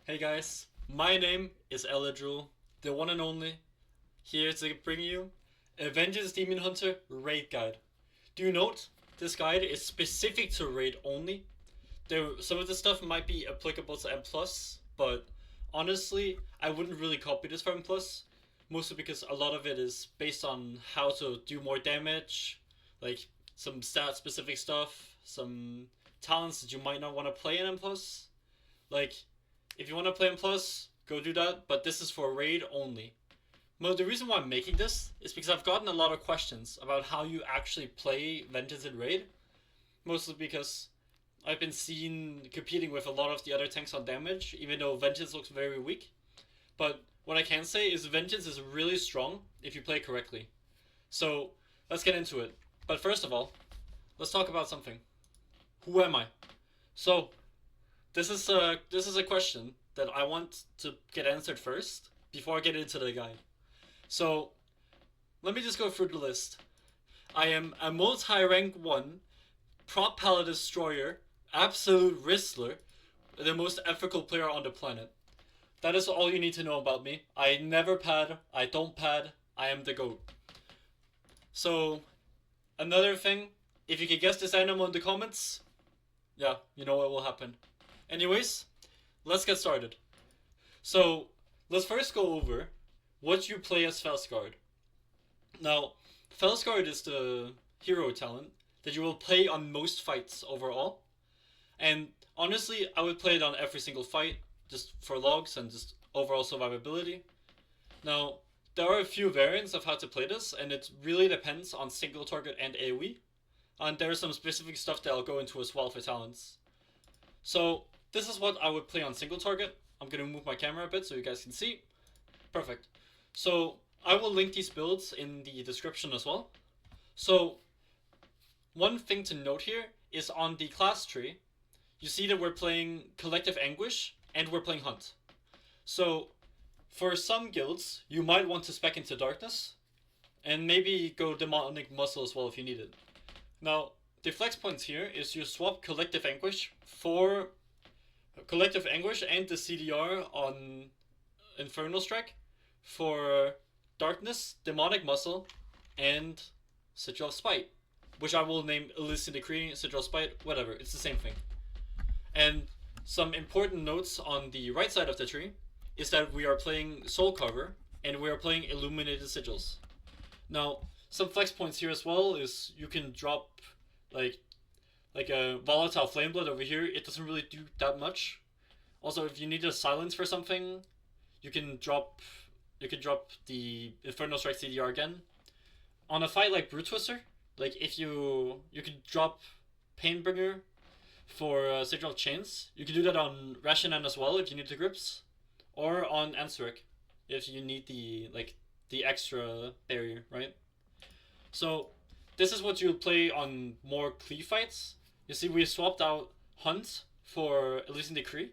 Hey guys, my name is Eladril, the one and only, here to bring you a Vengeance Demon Hunter raid guide. Do note, this guide is specific to raid only. Some of the stuff might be applicable to M+, but honestly, I wouldn't really copy this for M+, mostly because a lot of it is based on how to do more damage, like some stat-specific stuff, some talents that you might not want to play in M+. Like, if you want to play M+, go do that, but this is for raid only. Well, the reason why I'm making this is because I've gotten a lot of questions about how you actually play Vengeance in raid, mostly because I've been seen competing with a lot of the other tanks on damage, even though Vengeance looks very weak. But what I can say is Vengeance is really strong if you play correctly. So, let's get into it. But first of all, let's talk about something. Who am I? So, this is a question that I want to get answered first before I get into the guide. So, let me just go through the list. I am a multi-rank 1, prop palette destroyer, absolute wrestler, the most ethical player on the planet. That is all you need to know about me. I never pad, I don't pad, I am the GOAT. So, another thing, if you can guess this animal in the comments, yeah, you know what will happen. Anyways, let's get started. So, let's first go over what you play as Felscarred. Now, Felscarred is the hero talent that you will play on most fights overall. And honestly, I would play it on every single fight, just for logs and just overall survivability. Now, there are a few variants of how to play this, and it really depends on single target and AoE. And there is some specific stuff that I'll go into as well for talents. So, this is what I would play on single target. I'm going to move my camera a bit so you guys can see. Perfect. So, I will link these builds in the description as well. So, one thing to note here is on the class tree, you see that we're playing Collective Anguish and we're playing Hunt. So, for some guilds, you might want to spec into Darkness and maybe go Demonic Muscle as well if you need it. Now, the flex points here is you swap Collective Anguish for Collective Anguish and the CDR on Infernal Strike for Darkness, Demonic Muscle, and Sigil of Spite, which I will name Elysian Decree, Sigil of Spite, whatever, it's the same thing. And some important notes on the right side of the tree is that we are playing Soul Carver and we are playing Illuminated Sigils. Now, some flex points here as well is you can drop like a Volatile Flameblood over here. It doesn't really do that much. Also, if you need a silence for something, you can drop the Infernal Strike CDR again. On a fight like Broodtwister, like if you could drop Painbringer for Sigil of Chains. You can do that on Rashanan as well if you need the grips, or on Ansurek if you need the extra barrier, right? So this is what you'll play on more Cleave fights. You see, we swapped out Hunt for Elysian Decree.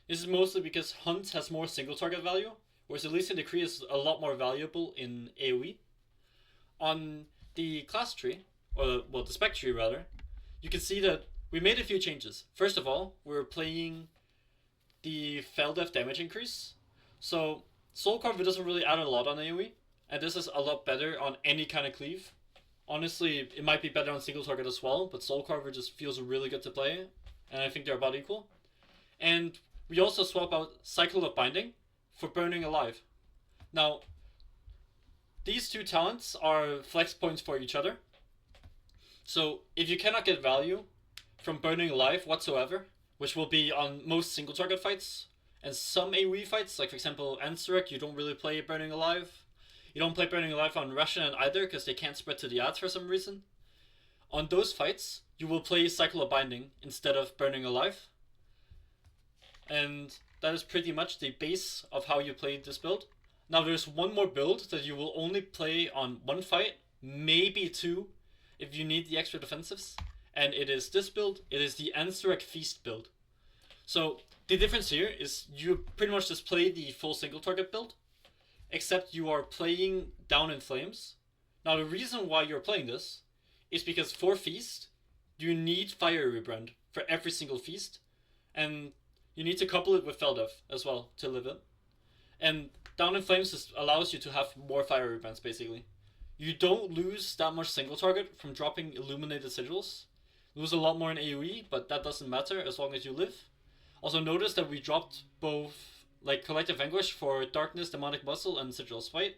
This is mostly because Hunt has more single target value, whereas Elysian Decree is a lot more valuable in AoE. On the class tree, or well, the spec tree rather, you can see that we made a few changes. First of all, we're playing the Fel Def damage increase. So Soul Carver doesn't really add a lot on AoE, and this is a lot better on any kind of cleave. Honestly, it might be better on single target as well, but Soul Carver just feels really good to play, and I think they're about equal. And we also swap out Cycle of Binding for Burning Alive. Now, these two talents are flex points for each other. So if you cannot get value from Burning Alive whatsoever, which will be on most single target fights, and some AoE fights, like for example Ansurek, you don't really play Burning Alive. You don't play Burning Alive on Rashanan either, because they can't spread to the ads for some reason. On those fights, you will play Cycle of Binding instead of Burning Alive. And that is pretty much the base of how you play this build. Now there's one more build that you will only play on one fight, maybe two, if you need the extra defensives. And it is this build. It is the Ansurek Feast build. So the difference here is you pretty much just play the full single target build, except you are playing Down in Flames. Now the reason why you're playing this is because for Feast, you need Fire Rebrand for every single feast. And you need to couple it with Feldev as well to live it. And Down in Flames just allows you to have more fire rebrands, basically. You don't lose that much single target from dropping Illuminated Sigils. Lose a lot more in AoE, but that doesn't matter as long as you live. Also notice that we dropped both like Collective Anguish for Darkness, Demonic Muscle, and Sigil Spite.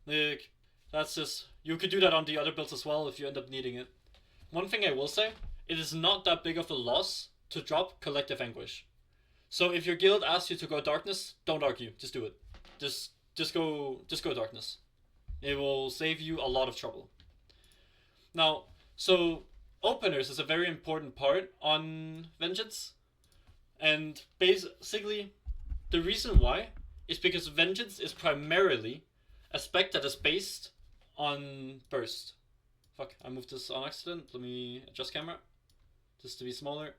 Like, that's just... You could do that on the other builds as well if you end up needing it. One thing I will say, it is not that big of a loss to drop Collective Anguish. So if your guild asks you to go Darkness, don't argue, just do it. Just go Darkness. It will save you a lot of trouble. Now, so openers is a very important part on Vengeance. And basically, the reason why is because Vengeance is primarily a spec that is based on Burst. Fuck, I moved this on accident. Let me adjust camera. Just to be smaller.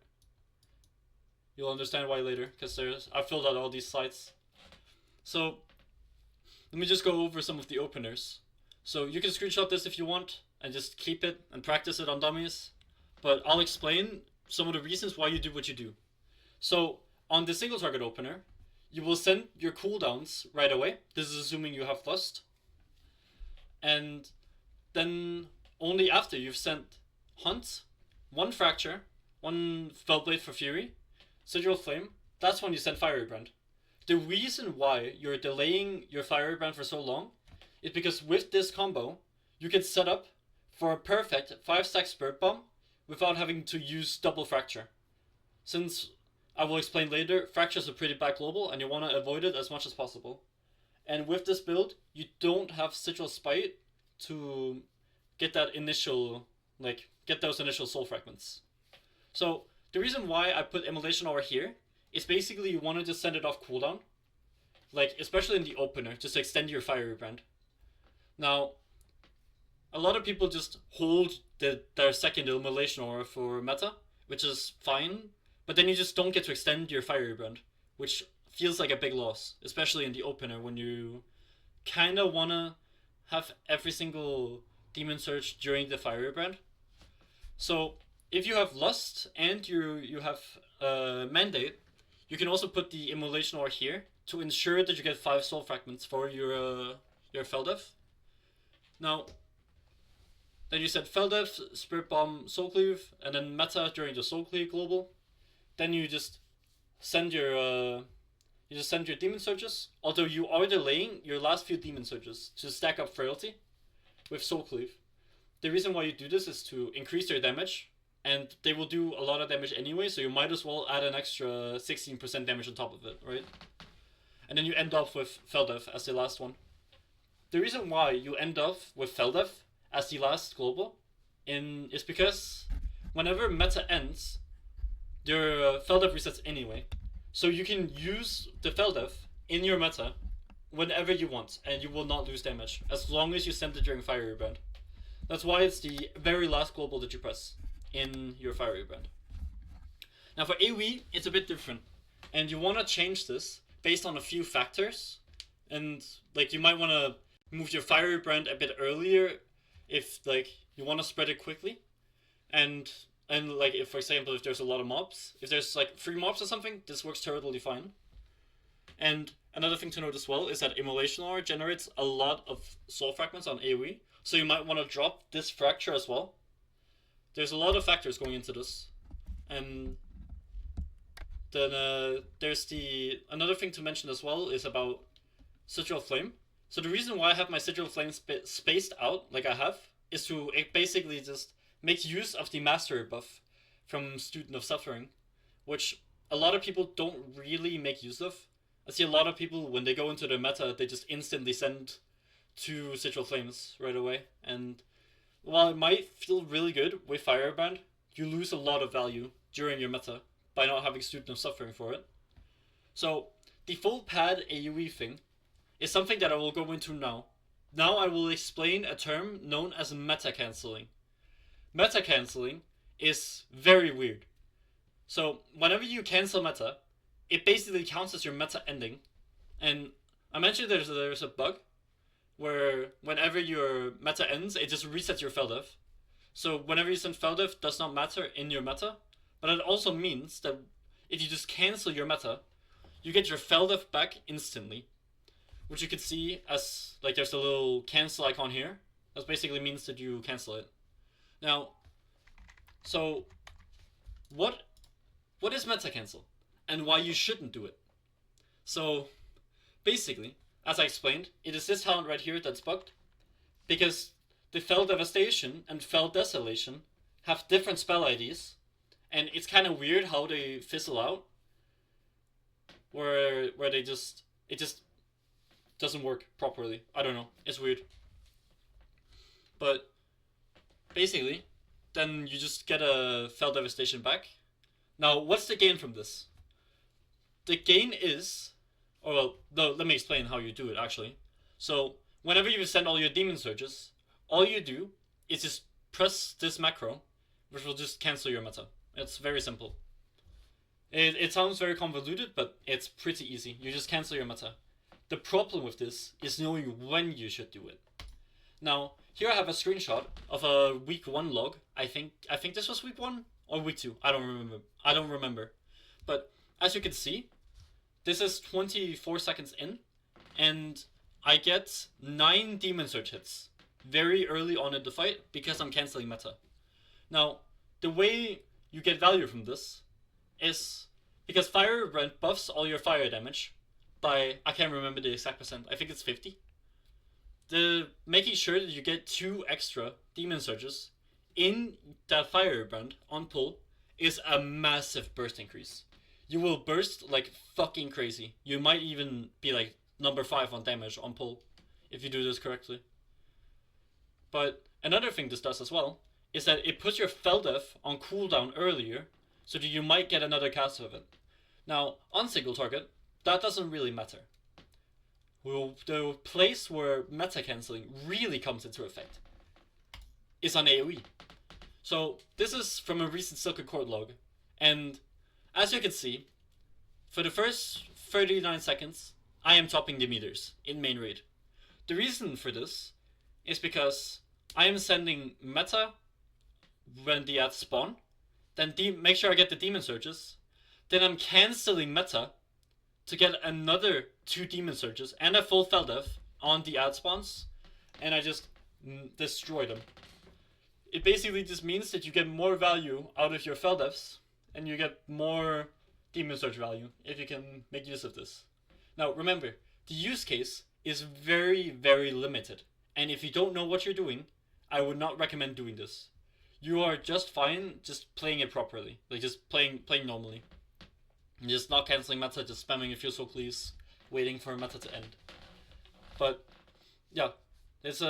You'll understand why later, because I filled out all these slides. So, let me just go over some of the openers. So you can screenshot this if you want, and just keep it and practice it on dummies. But I'll explain some of the reasons why you do what you do. So, on the single target opener, you will send your cooldowns right away. This is assuming you have Lust. And then only after you've sent Hunt, 1 Fracture, 1 Fellblade for Fury, Sigil Flame, that's when you send Fiery Brand. The reason why you're delaying your Fiery Brand for so long is because with this combo, you can set up for a perfect 5-stack Spirit Bomb without having to use double Fracture. Since, I will explain later, Fracture is a pretty bad global and you want to avoid it as much as possible. And with this build, you don't have Sigil Spite to get that initial, get those initial soul fragments. So, the reason why I put Immolation over here is basically you wanted to send it off cooldown. Especially in the opener, just to extend your Fiery Brand. Now, a lot of people just hold their second Immolation aura for meta, which is fine, but then you just don't get to extend your Fiery Brand, which feels like a big loss, especially in the opener when you kind of want to have every single Demon Surge during the Fiery Brand. So, if you have Lust and you have Mandate, you can also put the Immolation Ore here to ensure that you get 5 Soul Fragments for your Feldev. Now, then you said Feldev, Spirit Bomb, Soul Cleave, and then meta during the Soul Cleave global. Then you just send your Demon Surges, although you are delaying your last few Demon Surges to stack up Frailty with Soul Cleave. The reason why you do this is to increase their damage, and they will do a lot of damage anyway, so you might as well add an extra 16% damage on top of it, right? And then you end up with Feldev as the last one. The reason why you end up with Feldev as the last global is because whenever meta ends, your Feldev resets anyway. So you can use the Feldev in your meta whenever you want, and you will not lose damage, as long as you send it during Fiery Brand. That's why it's the very last global that you press in your Fiery Brand. Now for AoE, it's a bit different, and you want to change this based on a few factors, and you might want to move your Fiery Brand a bit earlier if you want to spread it quickly, and if, for example, if there's a lot of mobs, if there's 3 mobs or something, this works totally fine. And another thing to note as well is that Immolation Ore generates a lot of soul fragments on AoE, so you might want to drop this Fracture as well. There's a lot of factors going into this. And then there's another thing to mention as well is about Sigil Flame. So the reason why I have my Sigil Flame spaced out like I have is to basically just make use of the Mastery buff from Student of Suffering, which a lot of people don't really make use of. I see a lot of people, when they go into the meta, they just instantly send 2 Sigil Flames right away. And while it might feel really good with Firebrand, you lose a lot of value during your meta by not having Student of Suffering for it. So, the full pad AoE thing is something that I will go into now. Now I will explain a term known as meta cancelling. Meta cancelling is very weird. So, whenever you cancel meta, it basically counts as your meta ending. And I mentioned there's a bug where whenever your meta ends, it just resets your Feldev. So whenever you send Feldev does not matter in your meta, but it also means that if you just cancel your meta, you get your Feldef back instantly, which you could see as, like, there's a little cancel icon here. That basically means that you cancel it. Now, so what is meta cancel and why you shouldn't do it? So basically, as I explained, it is this talent right here that's bugged because the Fel Devastation and Fel Desolation have different spell IDs, and it's kind of weird how they fizzle out, where it just doesn't work properly. I don't know, it's weird. But basically, then you just get a Fel Devastation back. Now, what's the gain from this? The gain is, or well, no, let me explain how you do it actually. So whenever you send all your Demon Surges, all you do is just press this macro, which will just cancel your meta. It's very simple. It sounds very convoluted, but it's pretty easy. You just cancel your meta. The problem with this is knowing when you should do it. Now, here I have a screenshot of a week 1 log. I think this was week 1 or week 2. I don't remember. But as you can see, this is 24 seconds in, and I get 9 Demon Surge hits very early on in the fight because I'm canceling meta. Now, the way you get value from this is because Firebrand buffs all your fire damage by, I can't remember the exact percent, I think it's 50. Making sure that you get 2 extra Demon Surges in that Firebrand on pull is a massive burst increase. You will burst like fucking crazy. You might even be like number 5 on damage on pull if you do this correctly. But another thing this does as well is that it puts your Feldef on cooldown earlier, so that you might get another cast of it. Now, on single target, that doesn't really matter. Well, the place where meta cancelling really comes into effect is on AoE. So this is from a recent Silken Court log, and as you can see, for the first 39 seconds, I am topping the meters in main raid. The reason for this is because I am sending meta when the ads spawn, then make sure I get the Demon Surges, then I'm cancelling meta to get another 2 Demon Surges and a full Feldef on the ad spawns, and I just destroy them. It basically just means that you get more value out of your Feldefs, and you get more Demon Surge value if you can make use of this. Now remember, the use case is very, very limited, and if you don't know what you're doing, I would not recommend doing this. You are just fine just playing it properly, like just playing normally. Just not cancelling meta, just spamming a few soul cleaves, waiting for meta to end. But yeah, it's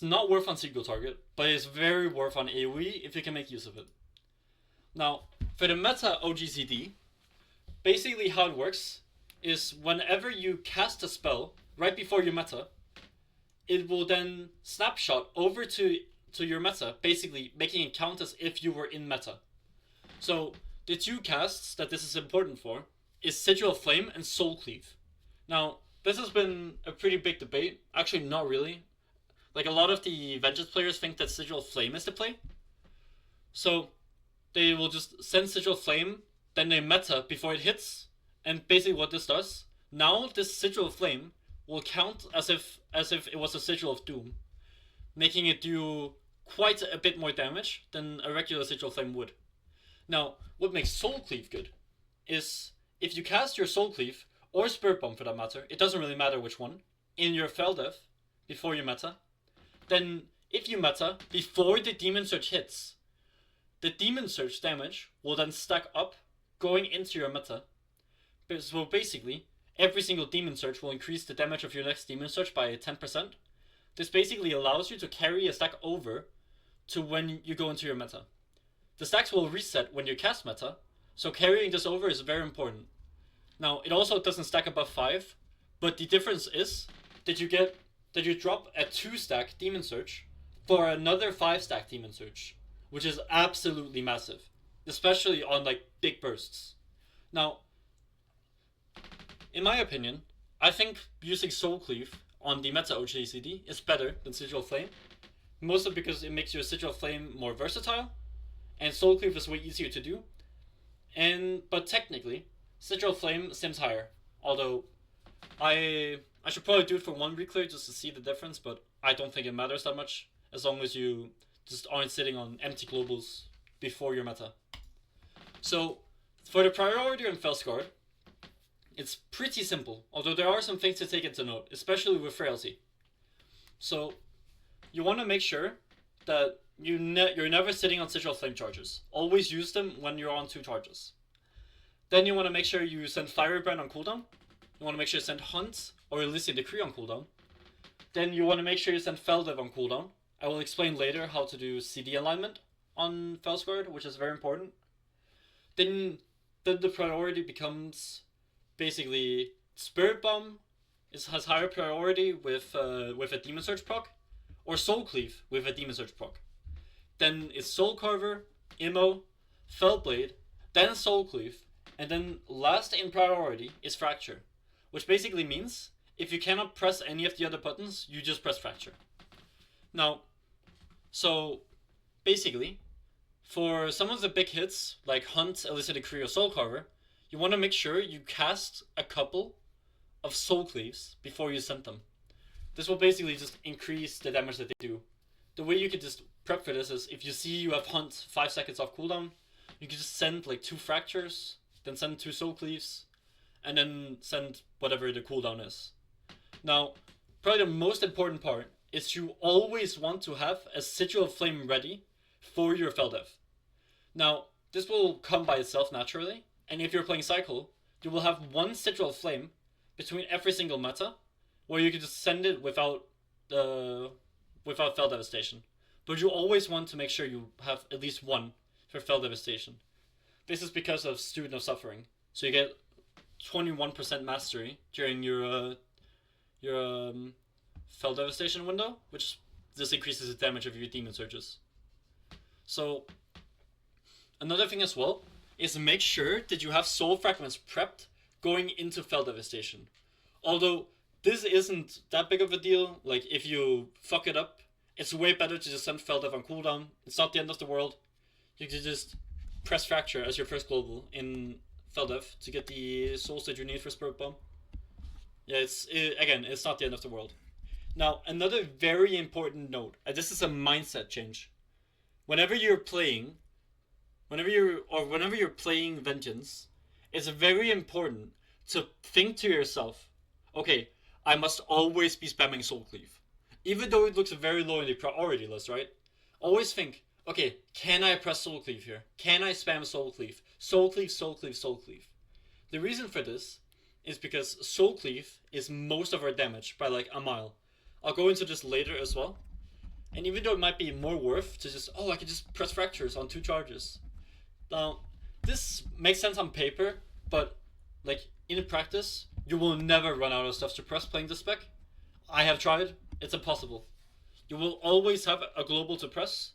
not worth on single target, but it's very worth on AoE if you can make use of it. Now, for the meta oGCD, basically how it works is whenever you cast a spell right before your meta, it will then snapshot over to your meta, basically making it count as if you were in meta. So the 2 casts that this is important for is Sigil of Flame and Soul Cleave. Now, this has been a pretty big debate. Actually, not really. Like, a lot of the Vengeance players think that Sigil of Flame is the play. So they will just send Sigil of Flame, then they meta before it hits, and basically what this does, now this Sigil of Flame will count as if it was a Sigil of Doom, making it do quite a bit more damage than a regular Sigil of Flame would. Now, what makes Soul Cleave good is if you cast your Soul Cleave, or Spirit Bomb for that matter, it doesn't really matter which one, in your Feldef before you meta, then if you meta before the Demon Surge hits, the Demon Surge damage will then stack up going into your meta. So basically, every single Demon Surge will increase the damage of your next Demon Surge by 10%. This basically allows you to carry a stack over to when you go into your meta. The stacks will reset when you cast meta, so carrying this over is very important. Now, it also doesn't stack above 5, but the difference is that you drop a 2-stack Demon Surge for another 5-stack Demon Surge, which is absolutely massive, especially on like big bursts. Now, in my opinion, I think using Soul Cleave on the meta oGCD is better than Sigil of Flame, mostly because it makes your Sigil of Flame more versatile, and Soul Cleave is way easier to do. But technically, Sigil Flame seems higher. Although, I should probably do it for one reclear just to see the difference, but I don't think it matters that much, as long as you just aren't sitting on empty globals before your meta. So, for the priority on Felscarred, it's pretty simple, although there are some things to take into note, especially with frailty. So, you want to make sure that you're never sitting on Sigil Flame charges. Always use them when you're on 2 charges. Then you want to make sure you send Firebrand on cooldown. You want to make sure you send Hunt or Elysian Decree on cooldown. Then you want to make sure you send Feldev on cooldown. I will explain later how to do CD alignment on Felscarred, which is very important. Then the priority becomes basically Spirit Bomb has higher priority with a Demon Surge proc, or Soul Cleave with a Demon Surge proc. Then it's Soul Carver, Immo, Fellblade, then Soul Cleave, and then last in priority is Fracture, which basically means if you cannot press any of the other buttons, you just press Fracture. Now, so basically, for some of the big hits like Hunt, Illicit Decree, or Soul Carver, you want to make sure you cast a couple of Soul Cleaves before you send them. This will basically just increase the damage that they do. The way you could just prep for this is if you see you have Hunt 5 seconds off cooldown, you can just send like 2 Fractures, then send 2 Soul Cleaves, and then send whatever the cooldown is. Now, probably the most important part is you always want to have a Sigil Flame ready for your Feldev. Now, this will come by itself naturally, and if you're playing Cycle, you will have one Sigil Flame between every single meta, where you can just send it without Fel Devastation. But you always want to make sure you have at least one for Fel Devastation. This is because of Student of Suffering. So you get 21% mastery during your Fel Devastation window, which just increases the damage of your Demon Surges. So, another thing as well is make sure that you have Soul Fragments prepped going into Fel Devastation. Although this isn't that big of a deal, like if you fuck it up, it's way better to just send Feldev on cooldown. It's not the end of the world. You can just press Fracture as your first global in Feldev to get the souls that you need for Spirit Bomb. Yeah, again, it's not the end of the world. Now, another very important note, and this is a mindset change. Whenever you're playing Vengeance, it's very important to think to yourself, okay, I must always be spamming Soul Cleave. Even though it looks very low in the priority list, right? Always think, okay, can I press Soul Cleave here? Can I spam Soul Cleave? Soul Cleave, Soul Cleave, Soul Cleave. The reason for this is because Soul Cleave is most of our damage by like a mile. I'll go into this later as well. And even though it might be more worth to just, I can just press Fractures on 2 charges. Now, this makes sense on paper, but like in practice, you will never run out of stuff to press playing this spec. I have tried, it's impossible. You will always have a global to press,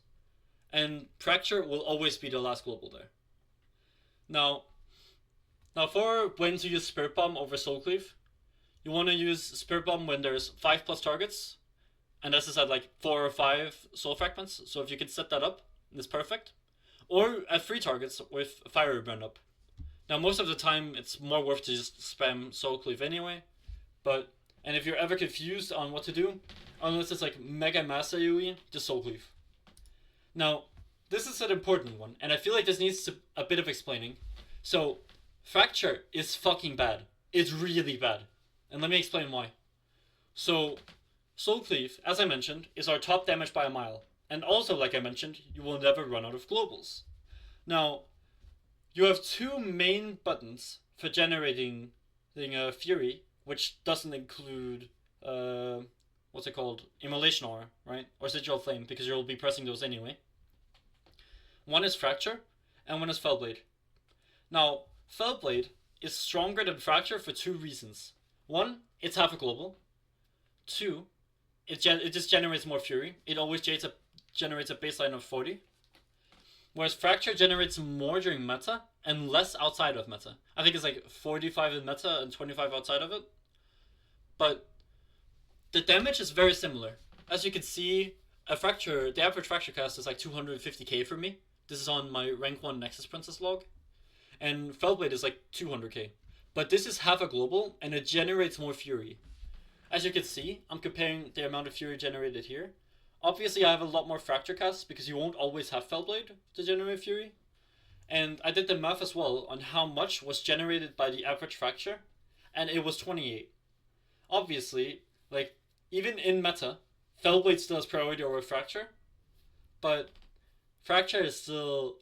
and Fracture will always be the last global there. Now for when to use Spirit Bomb over Soul Cleave, you want to use Spirit Bomb when there's 5+ targets, and this is at like 4 or 5 Soul Fragments, so if you can set that up, it's perfect. Or at 3 targets with Firebrand up. Now most of the time it's more worth to just spam Soul Cleave anyway, and if you're ever confused on what to do, unless it's like Mega Mass AoE, just Soul Cleave. Now, this is an important one, and I feel like this needs a bit of explaining. So, Fracture is fucking bad. It's really bad. And let me explain why. So, Soul Cleave, as I mentioned, is our top damage by a mile. And also, like I mentioned, you will never run out of globals. Now, you have 2 main buttons for generating Fury, which doesn't include, what's it called? Immolation Aura, right? Or Sigil Flame, because you'll be pressing those anyway. One is Fracture, and one is Fellblade. Now, Fellblade is stronger than Fracture for 2 reasons. 1, it's half a global. 2, it just generates more Fury. It always generates a baseline of 40. Whereas Fracture generates more during meta and less outside of meta. I think it's like 45 in meta and 25 outside of it. But the damage is very similar. As you can see, the average Fracture cast is like 250k for me. This is on my rank 1 Nexus-Princess log. and Felblade is like 200k. But this is half a global, and it generates more fury. As you can see, I'm comparing the amount of fury generated here. Obviously, I have a lot more fracture casts because you won't always have Felblade to generate fury. And I did the math as well on how much was generated by the average fracture, and it was 28. Obviously, like, even in meta, Felblade still has priority over fracture, but fracture is still...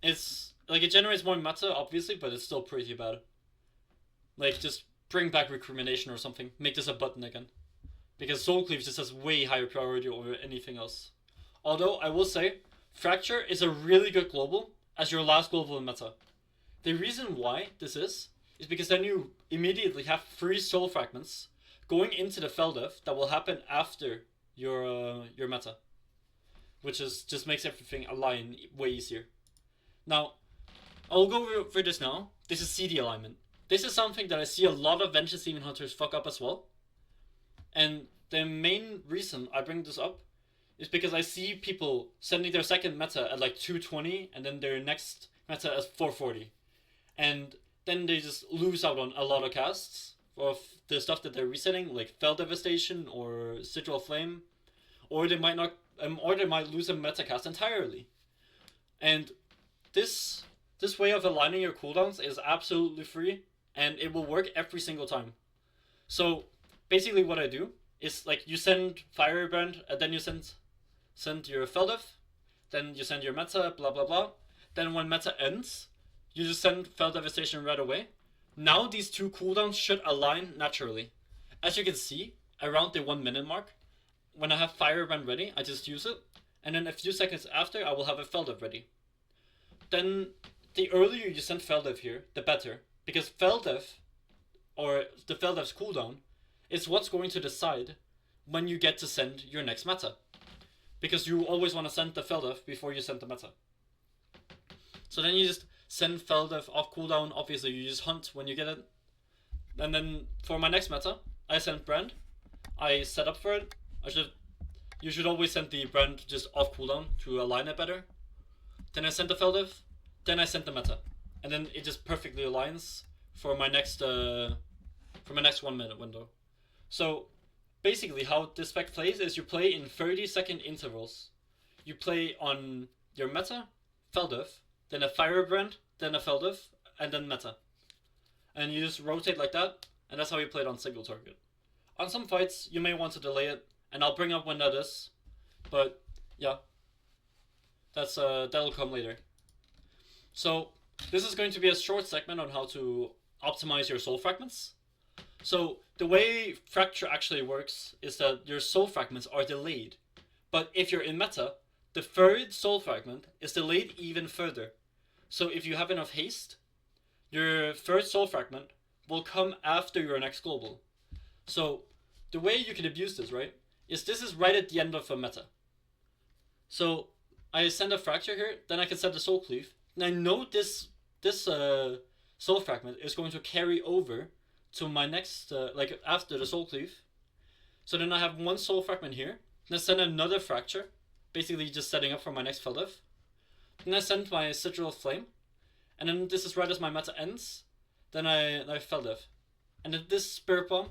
It's, like, it generates more meta, obviously, but it's still pretty bad. Like, just bring back Recrimination or something. Make this a button again. Because Soul Cleave just has way higher priority over anything else. Although, I will say, Fracture is a really good global as your last global in meta. The reason why this is because then you immediately have 3 soul fragments going into the Feldev that will happen after your meta. Which is just makes everything align way easier. Now, I'll go over this now. This is CD alignment. This is something that I see a lot of Vengeance Demon Hunters fuck up as well. And the main reason I bring this up is because I see people sending their second meta at like 220 and then their next meta at 440. And then they just lose out on a lot of casts of the stuff that they're resetting, like Fell Devastation or Sigil Flame. Or they might not, or they might lose a meta cast entirely. And this way of aligning your cooldowns is absolutely free, and it will work every single time. So basically what I do is, like, you send Firebrand, and then you send your Feldev, then you send your meta, blah blah blah. Then when meta ends, you just send Fell Devastation right away. Now these two cooldowns should align naturally. As you can see, around the 1 minute mark, when I have Firebrand ready, I just use it, and then a few seconds after, I will have a Feldev ready. Then, the earlier you send Feldev here, the better, because Feldev, or the Feldev's cooldown, is what's going to decide when you get to send your next meta. Because you always want to send the Feldev before you send the meta. So then you just send Feldev off cooldown, obviously you just hunt when you get it. And then for my next meta, I send Brand, I set up for it. You should always send the Brand just off cooldown to align it better. Then I send the Feldev, then I send the meta. And then it just perfectly aligns for my next 1 minute window. So basically how this spec plays is you play in 30-second intervals. You play on your meta, Feldev, then a Firebrand, then a Feldev, and then meta. And you just rotate like that, and that's how you play it on single target. On some fights, you may want to delay it, and I'll bring up when that is. But yeah, that'll come later. So this is going to be a short segment on how to optimize your soul fragments. So the way Fracture actually works is that your soul fragments are delayed. But if you're in meta, the third soul fragment is delayed even further. So if you have enough haste, your third soul fragment will come after your next global. So the way you can abuse this, right, is this is right at the end of a meta. So I send a Fracture here, then I can send a Soul Cleave, and I know this soul fragment is going to carry over to my next, like after the Soul Cleave. So then I have one soul fragment here, then I send another Fracture, basically just setting up for my next Feldev. Then I send my Sigil Flame, and then this is right as my meta ends, then I Feldev. And then this Spirit Bomb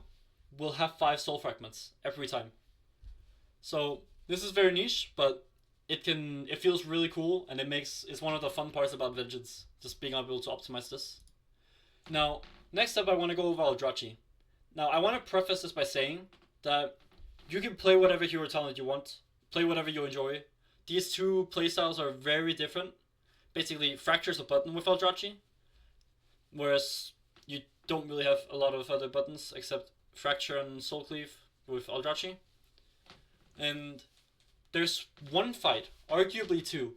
will have 5 soul fragments every time. So this is very niche, but it feels really cool, and it's one of the fun parts about Vengeance, just being able to optimize this. Now, next up I want to go over Aldrachi. Now, I want to preface this by saying that you can play whatever hero talent you want, play whatever you enjoy. These two playstyles are very different. Basically, Fracture's a button with Aldrachi, whereas you don't really have a lot of other buttons except Fracture and Soul Cleave with Aldrachi. And there's one fight, arguably two,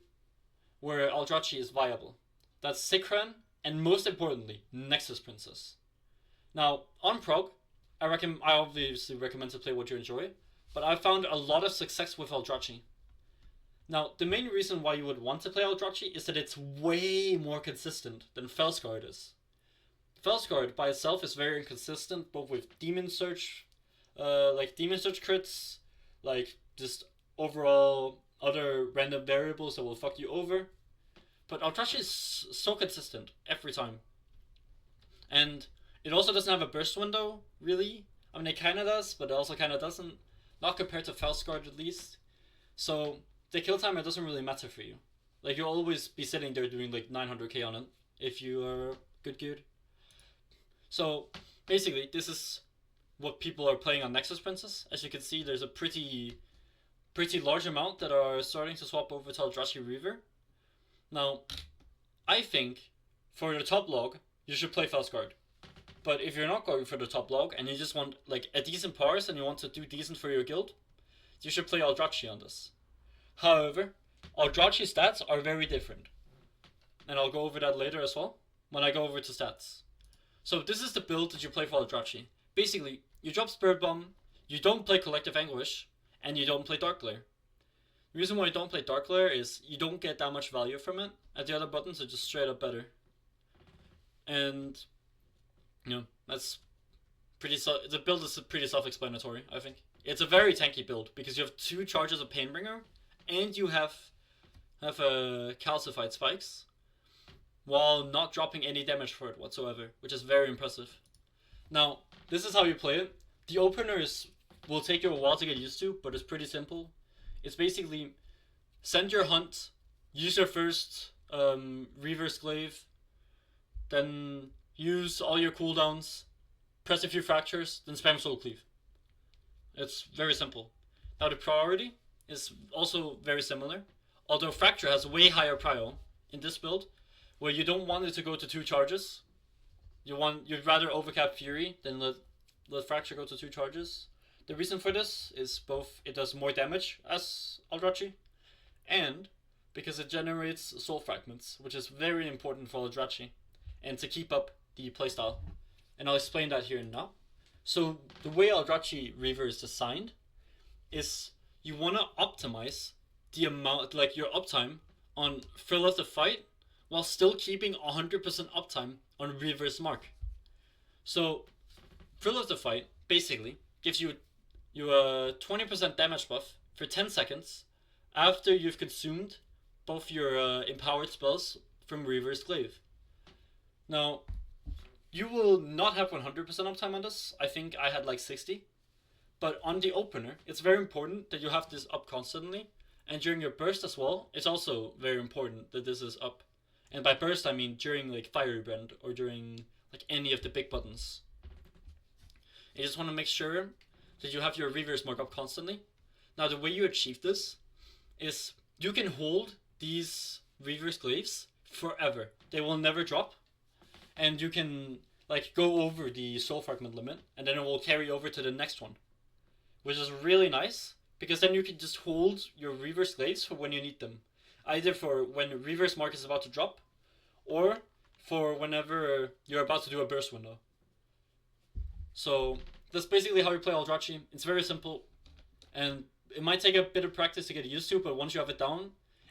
where Aldrachi is viable. That's Sikran, and most importantly, Nexus-Princess. Now, on Prog, I obviously recommend to play what you enjoy, but I found a lot of success with Aldrachi. Now, the main reason why you would want to play Aldrachi is that it's way more consistent than Felscarred is. Felscarred by itself is very inconsistent, both with Demon Search, Demon Search crits, like just overall other random variables that will fuck you over. But Aldrachi is so consistent every time. And it also doesn't have a burst window, really. I mean, it kind of does, but it also kind of doesn't. Not compared to Felscarred, at least. So, the kill timer doesn't really matter for you. Like, you'll always be sitting there doing like 900k on it, if you are good. So, basically, this is what people are playing on Nexus-Princess. As you can see, there's a pretty large amount that are starting to swap over to Aldrachi Reaver. Now, I think, for the top log, you should play Felscarred. But if you're not going for the top log, and you just want like a decent parse, and you want to do decent for your guild, you should play Aldrachi on this. However, Aldrachi stats are very different. And I'll go over that later as well, when I go over to stats. So this is the build that you play for Aldrachi. Basically, you drop Spirit Bomb, you don't play Collective Anguish, and you don't play Dark Glare. The reason why you don't play Dark Glare is you don't get that much value from it, and the other buttons are just straight up better. And, you know, that's pretty the build is pretty self-explanatory, I think. It's a very tanky build, because you have 2 charges of Painbringer, and you have calcified spikes, while not dropping any damage for it whatsoever, which is very impressive. Now, this is how you play it. The opener will take you a while to get used to, but it's pretty simple. It's basically send your hunt, use your first Reaver's Cleave, then use all your cooldowns, press a few fractures, then spam Soul Cleave. It's very simple. Now the priority is also very similar, although Fracture has way higher prio in this build, where you don't want it to go to 2 charges. You'd rather overcap Fury than let Fracture go to 2 charges. The reason for this is both it does more damage as Aldrachi, and because it generates soul fragments, which is very important for Aldrachi, and to keep up the playstyle. And I'll explain that here and now. So the way Aldrachi Reaver is designed is you want to optimize the amount, like your uptime on Thrill of the Fight, while still keeping 100% uptime on Reaver's Mark. So Thrill of the Fight basically gives you a 20% damage buff for 10 seconds after you've consumed both your empowered spells from Reaver's Cleave. Now, you will not have 100% uptime on this. I think I had like 60. But on the opener, it's very important that you have this up constantly. And during your burst as well, it's also very important that this is up. And by burst, I mean during like Fiery Brand or during like any of the big buttons. You just want to make sure that you have your Reaver's Mark up constantly. Now, the way you achieve this is you can hold these Reaver's Cleaves forever. They will never drop. And you can like go over the soul fragment limit, and then it will carry over to the next one, which is really nice, because then you can just hold your Reaver's Cleaves for when you need them, either for when Reaver's Mark is about to drop, or for whenever you're about to do a burst window. So that's basically how you play Aldrachi. It's very simple, and it might take a bit of practice to get used to, but once you have it down,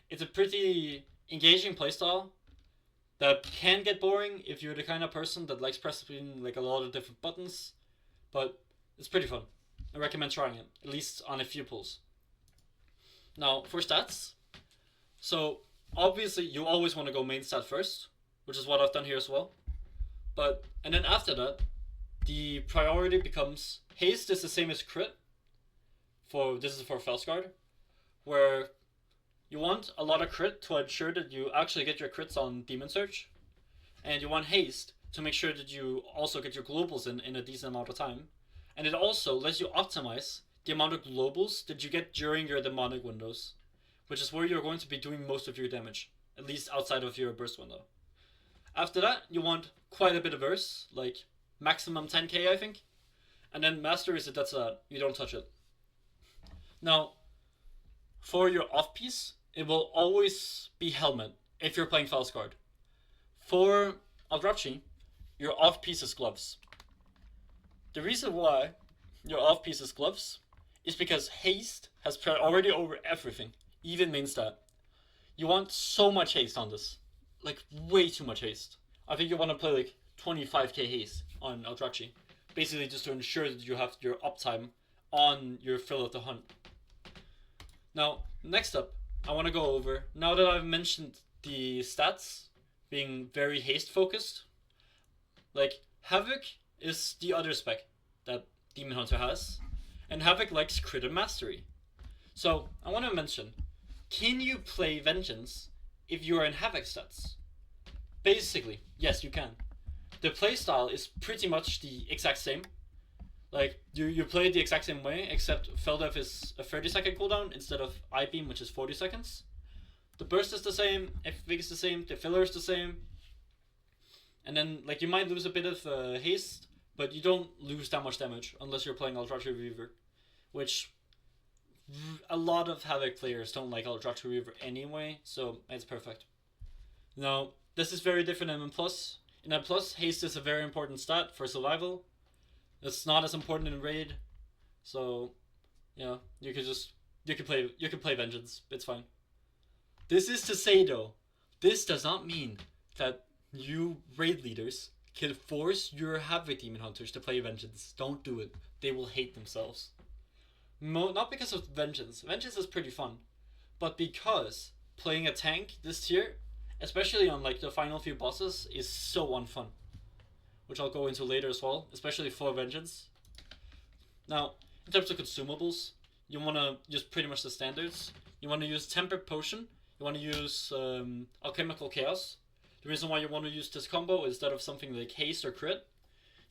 it's a pretty engaging playstyle that can get boring if you're the kind of person that likes pressing like a lot of different buttons, but it's pretty fun. I recommend trying it, at least on a few pulls. Now, for stats, so obviously you always want to go main stat first, which is what I've done here as well. And then after that, the priority becomes haste is the same as crit. This is for Felscarred, where you want a lot of crit to ensure that you actually get your crits on Demon Search, and you want haste to make sure that you also get your globals in a decent amount of time, and it also lets you optimize the amount of globals that you get during your demonic windows, which is where you're going to be doing most of your damage, at least outside of your burst window. After that, you want quite a bit of burst, like maximum 10k I think, and then Master is it, that's you don't touch it. Now, for your off-piece, it will always be Helmet if you're playing Felscarred. For Aldrachi, your off-piece is Gloves. The reason why your off-piece is Gloves is because haste has priority over everything, even main stat. You want so much haste on this, like way too much haste. I think you want to play like 25k haste on Aldrachi, basically just to ensure that you have your uptime on your Thrill of the Hunt. Now, next up, I want to go over, now that I've mentioned the stats being very haste focused. Like, Havoc is the other spec that Demon Hunter has, and Havoc likes crit and mastery. So, I want to mention, can you play Vengeance if you are in Havoc stats? Basically, yes, you can. The playstyle is pretty much the exact same. Like, you play it the exact same way, except Feldef is a 30-second cooldown instead of I-Beam, which is 40 seconds. The burst is the same, everything is the same, the filler is the same. And then, like, you might lose a bit of haste, but you don't lose that much damage unless you're playing Aldrachi Reaver, which a lot of Havoc players don't like Aldrachi Reaver anyway, so it's perfect. Now, this is very different in M+. In M+, haste is a very important stat for survival. It's not as important in raid, so yeah, you can play Vengeance. It's fine. This is to say though, this does not mean that you raid leaders can force your Havoc Demon Hunters to play Vengeance. Don't do it. They will hate themselves. Not because of Vengeance. Vengeance is pretty fun, but because playing a tank this tier, especially on like the final few bosses, is so unfun. Which I'll go into later as well, especially for Vengeance. Now, in terms of consumables, you want to use pretty much the standards. You want to use Tempered Potion. You want to use Alchemical Chaos. The reason why you want to use this combo instead of something like Haste or Crit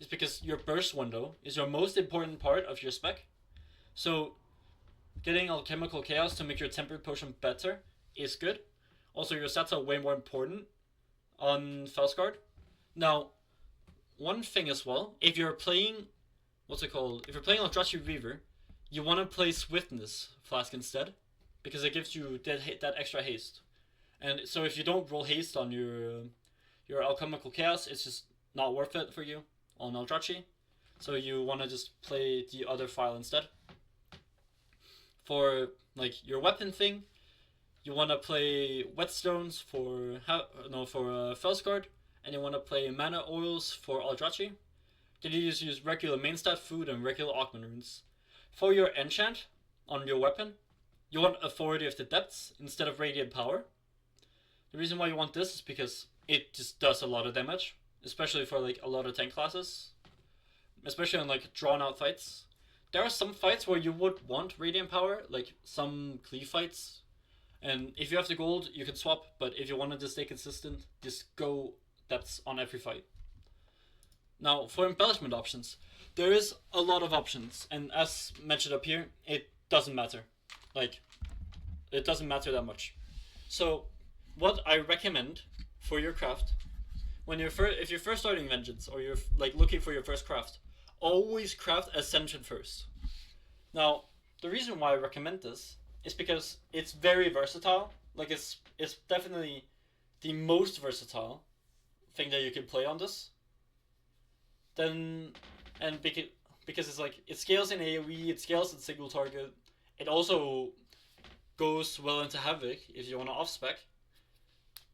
is because your burst window is your most important part of your spec. So, getting Alchemical Chaos to make your Tempered Potion better is good. Also, your stats are way more important on Felscarred. Now, one thing as well, if you're playing, if you're playing Aldrachi Reaver, you want to play Swiftness Flask instead, because it gives you that extra haste. And so if you don't roll haste on your Alchemical Chaos, it's just not worth it for you on Aldrachi. So you want to just play the other file instead. For like your weapon thing, you want to play Whetstones for Felscarred. And you want to play Mana Oils for Aldrachi. Then you just use regular main stat food and regular Augment runes. For your enchant on your weapon, you want Authority of the Depths instead of Radiant Power. The reason why you want this is because it just does a lot of damage, especially for like a lot of tank classes, especially in like drawn out fights. There are some fights where you would want Radiant Power, like some Cleave fights, and if you have the gold, you can swap. But if you wanted to stay consistent, just go Depths on every fight. Now, for embellishment options, there is a lot of options, and as mentioned up here, it doesn't matter. Like, it doesn't matter that much. So, what I recommend for your craft, when if you're first starting Vengeance, or you're like looking for your first craft, always craft Ascension first. Now, the reason why I recommend this is because it's very versatile. Like, it's definitely the most versatile thing that you can play on this. Then, and because it's like, it scales in AoE, it scales in single target, it also goes well into Havoc if you want to off spec,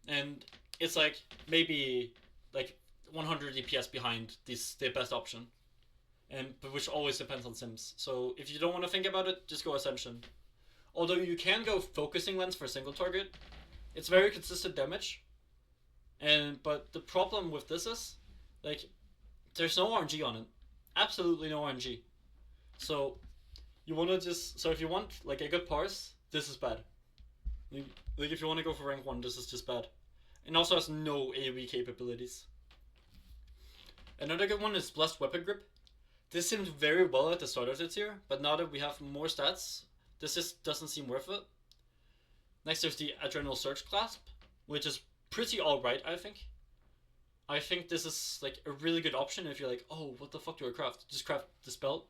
and it's like maybe like 100 DPS behind the best option, but which always depends on sims. So if you don't want to think about it, just go Ascension. Although you can go Focusing Lens for single target, it's very consistent damage. But the problem with this is, like, there's no RNG on it. Absolutely no RNG. So, you want to so if you want, like, a good parse, this is bad. Like, if you want to go for rank 1, this is just bad. It also has no AoE capabilities. Another good one is Blessed Weapon Grip. This seemed very well at the start of the tier, but now that we have more stats, this just doesn't seem worth it. Next, there's the Adrenal Surge Clasp, which is pretty alright, I think. I think this is like a really good option if you're like, oh, what the fuck do I craft? Just craft this belt.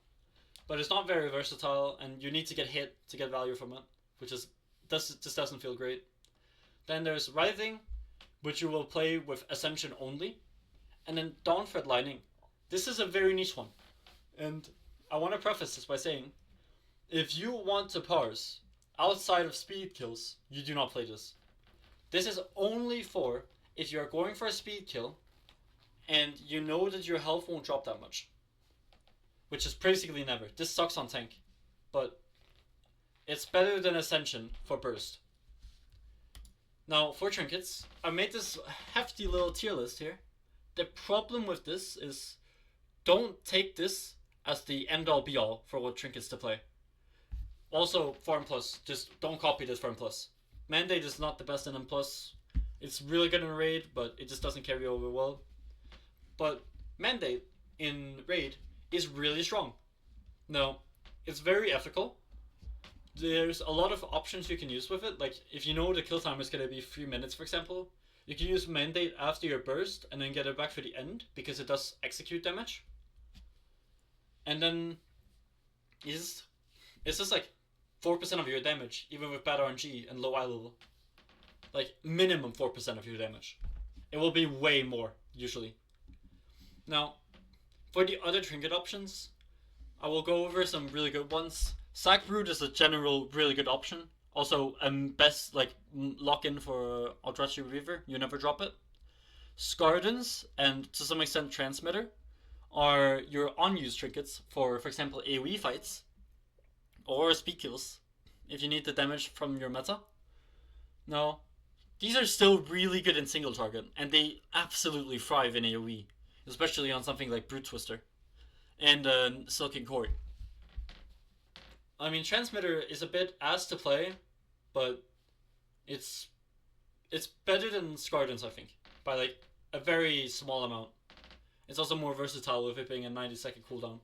But it's not very versatile, and you need to get hit to get value from it, which just doesn't feel great. Then there's Writhing, which you will play with Ascension only. And then Dawnthread Lining. This is a very niche one. And I want to preface this by saying, if you want to parse outside of speed kills, you do not play this. This is only for if you're going for a speed kill and you know that your health won't drop that much. Which is basically never. This sucks on tank. But it's better than Ascension for burst. Now, for Trinkets, I made this hefty little tier list here. The problem with this is, don't take this as the end-all be-all for what Trinkets to play. Also, Farm Plus, just don't copy this Farm Plus. Mandate is not the best in M+. It's really good in Raid, but it just doesn't carry over well. But Mandate in Raid is really strong. Now, it's very ethical. There's a lot of options you can use with it. Like, if you know the kill time is going to be 3 minutes, for example, you can use Mandate after your burst and then get it back for the end, because it does execute damage. And then it's just like 4% of your damage, even with bad RNG and low eye level. Like, minimum 4% of your damage. It will be way more, usually. Now, for the other trinket options, I will go over some really good ones. Sack Brood is a general really good option. Also, best like lock-in for Aldrachi Reaver, you never drop it. Scardens, and to some extent Transmitter, are your unused trinkets for example, AoE fights, or speed kills, if you need the damage from your meta. Now, these are still really good in single target, and they absolutely thrive in AoE, especially on something like Broodtwister and Silken Court. I mean, Transmitter is a bit ass to play, but it's better than Scardens, I think, by like a very small amount. It's also more versatile with it being a 90-second cooldown.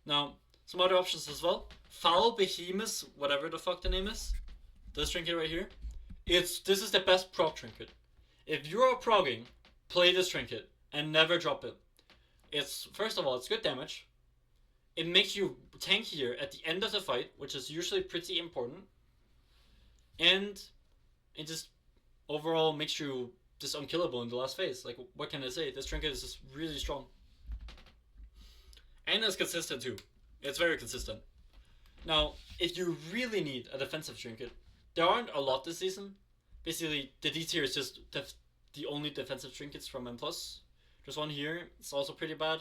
Now, some other options as well. Foul Behemoth, whatever the fuck the name is. This trinket right here. This is the best prog trinket. If you're progging, play this trinket and never drop it. It's, first of all, it's good damage. It makes you tankier at the end of the fight, which is usually pretty important. And it just overall makes you just unkillable in the last phase. Like, what can I say? This trinket is just really strong. And it's consistent too. It's very consistent. Now, if you really need a defensive trinket, there aren't a lot this season. Basically, the D tier is just the only defensive trinkets from M+. There's one here. It's also pretty bad.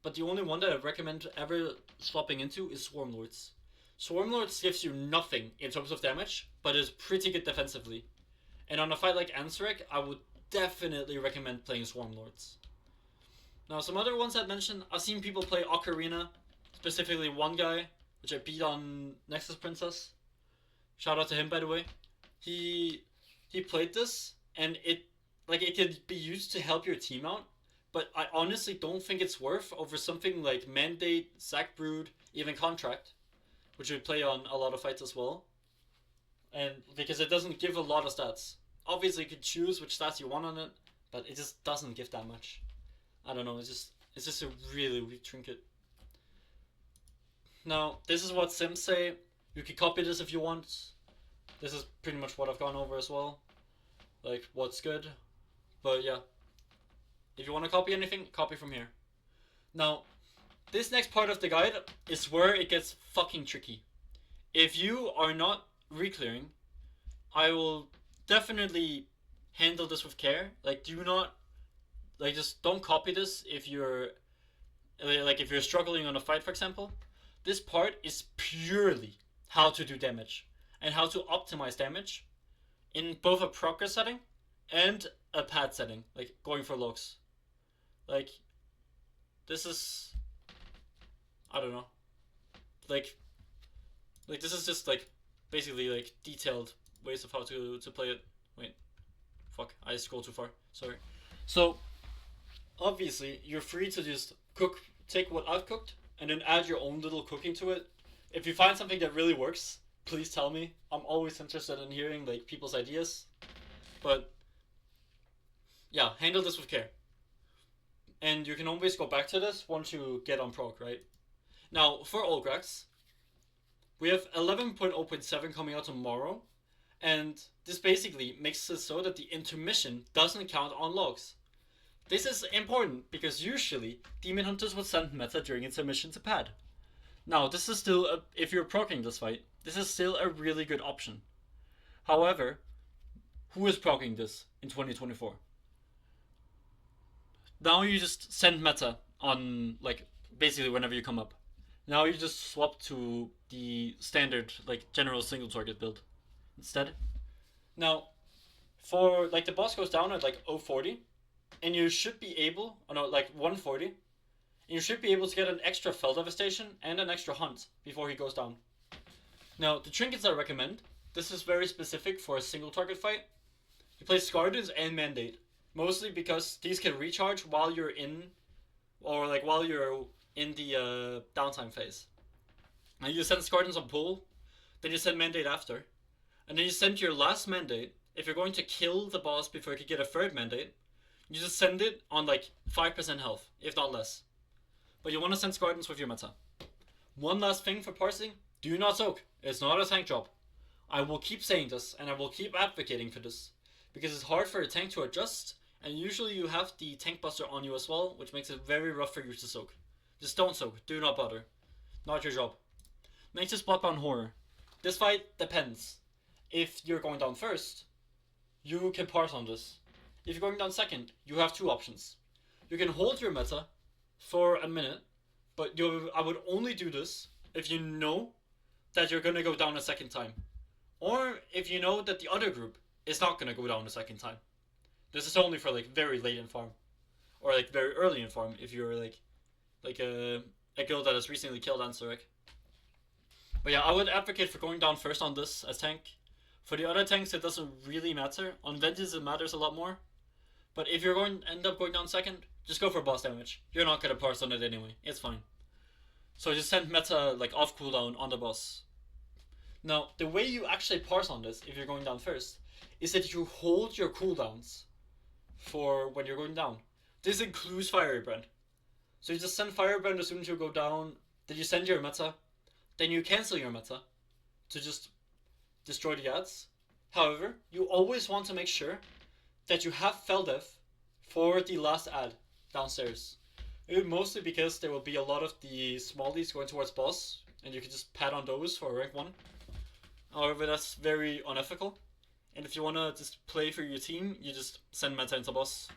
But the only one that I recommend ever swapping into is Swarmlords. Swarmlords gives you nothing in terms of damage, but is pretty good defensively. And on a fight like Ansurek, I would definitely recommend playing Swarmlords. Now, some other ones I'd mention, I've seen people play Ocarina, specifically one guy, which I beat on Nexus-Princess. Shout out to him, by the way. He played this, and it could be used to help your team out, but I honestly don't think it's worth over something like Mandate, Sack Brood, even Contract, which would play on a lot of fights as well. And because it doesn't give a lot of stats. Obviously you could choose which stats you want on it, but it just doesn't give that much. I don't know, it's just a really weak trinket. Now, this is what Sims say. You can copy this if you want. This is pretty much what I've gone over as well. Like, what's good. But yeah. If you want to copy anything, copy from here. Now, this next part of the guide is where it gets fucking tricky. If you are not reclearing, I will definitely handle this with care. Like, do not, like, just don't copy this if you're, like, if you're struggling on a fight, for example. This part is purely how to do damage and how to optimize damage in both a progress setting and a pad setting, like going for logs. Like, this is, I don't know, like this is just like basically like detailed ways of how to play it. Wait, fuck, I scrolled too far, sorry. So obviously you're free to just take what I've cooked and then add your own little cooking to it. If you find something that really works, please tell me. I'm always interested in hearing like people's ideas. But yeah, handle this with care. And you can always go back to this once you get on Prog, right? Now, for Ulgrax, we have 11.0.7 coming out tomorrow, and this basically makes it so that the intermission doesn't count on logs. This is important because usually Demon Hunters would send meta during intermission to pad. Now, this is still, if you're proccing this fight, this is still a really good option. However, who is proccing this in 2024? Now you just send meta on, like, basically whenever you come up. Now you just swap to the standard, like, general single target build instead. Now, For like the boss goes down at like 040, and you should be able, oh no, like 140, and you should be able to get an extra Fel Devastation and an extra Hunt before he goes down. Now, the trinkets I recommend, this is very specific for a single target fight. You play Scardens and Mandate, mostly because these can recharge while you're in, or like while you're in the downtime phase. And you send Scardens on pull, then you send Mandate after, and then you send your last Mandate. If you're going to kill the boss before you can get a third Mandate, you just send it on like 5% health, if not less. But you want to send Scardens with your meta. One last thing for parsing, do not soak. It's not a tank job. I will keep saying this, and I will keep advocating for this, because it's hard for a tank to adjust, and usually you have the tank buster on you as well, which makes it very rough for you to soak. Just don't soak, do not bother. Not your job. Nexus Bloodbound Horror. This fight depends. If you're going down first, you can parse on this. If you're going down second, you have two options. You can hold your meta for a minute, but I would only do this if you know that you're going to go down a second time. Or if you know that the other group is not going to go down a second time. This is only for like very late in farm. Or like very early in farm if you're like a guild that has recently killed Ansurek. But yeah, I would advocate for going down first on this as tank. For the other tanks, it doesn't really matter. On Vengeance, it matters a lot more. But if you're going to end up going down second, just go for boss damage. You're not going to parse on it anyway. It's fine. So just send meta like off cooldown on the boss. Now, the way you actually parse on this, if you're going down first, is that you hold your cooldowns for when you're going down. This includes Firebrand. So you just send Firebrand as soon as you go down, then you send your meta, then you cancel your meta to just destroy the ads. However, you always want to make sure that you have Feldev for the last ad downstairs. Mostly because there will be a lot of the smallies going towards boss, and you can just pad on those for rank 1. However, that's very unethical. And if you want to just play for your team, you just send meta into boss.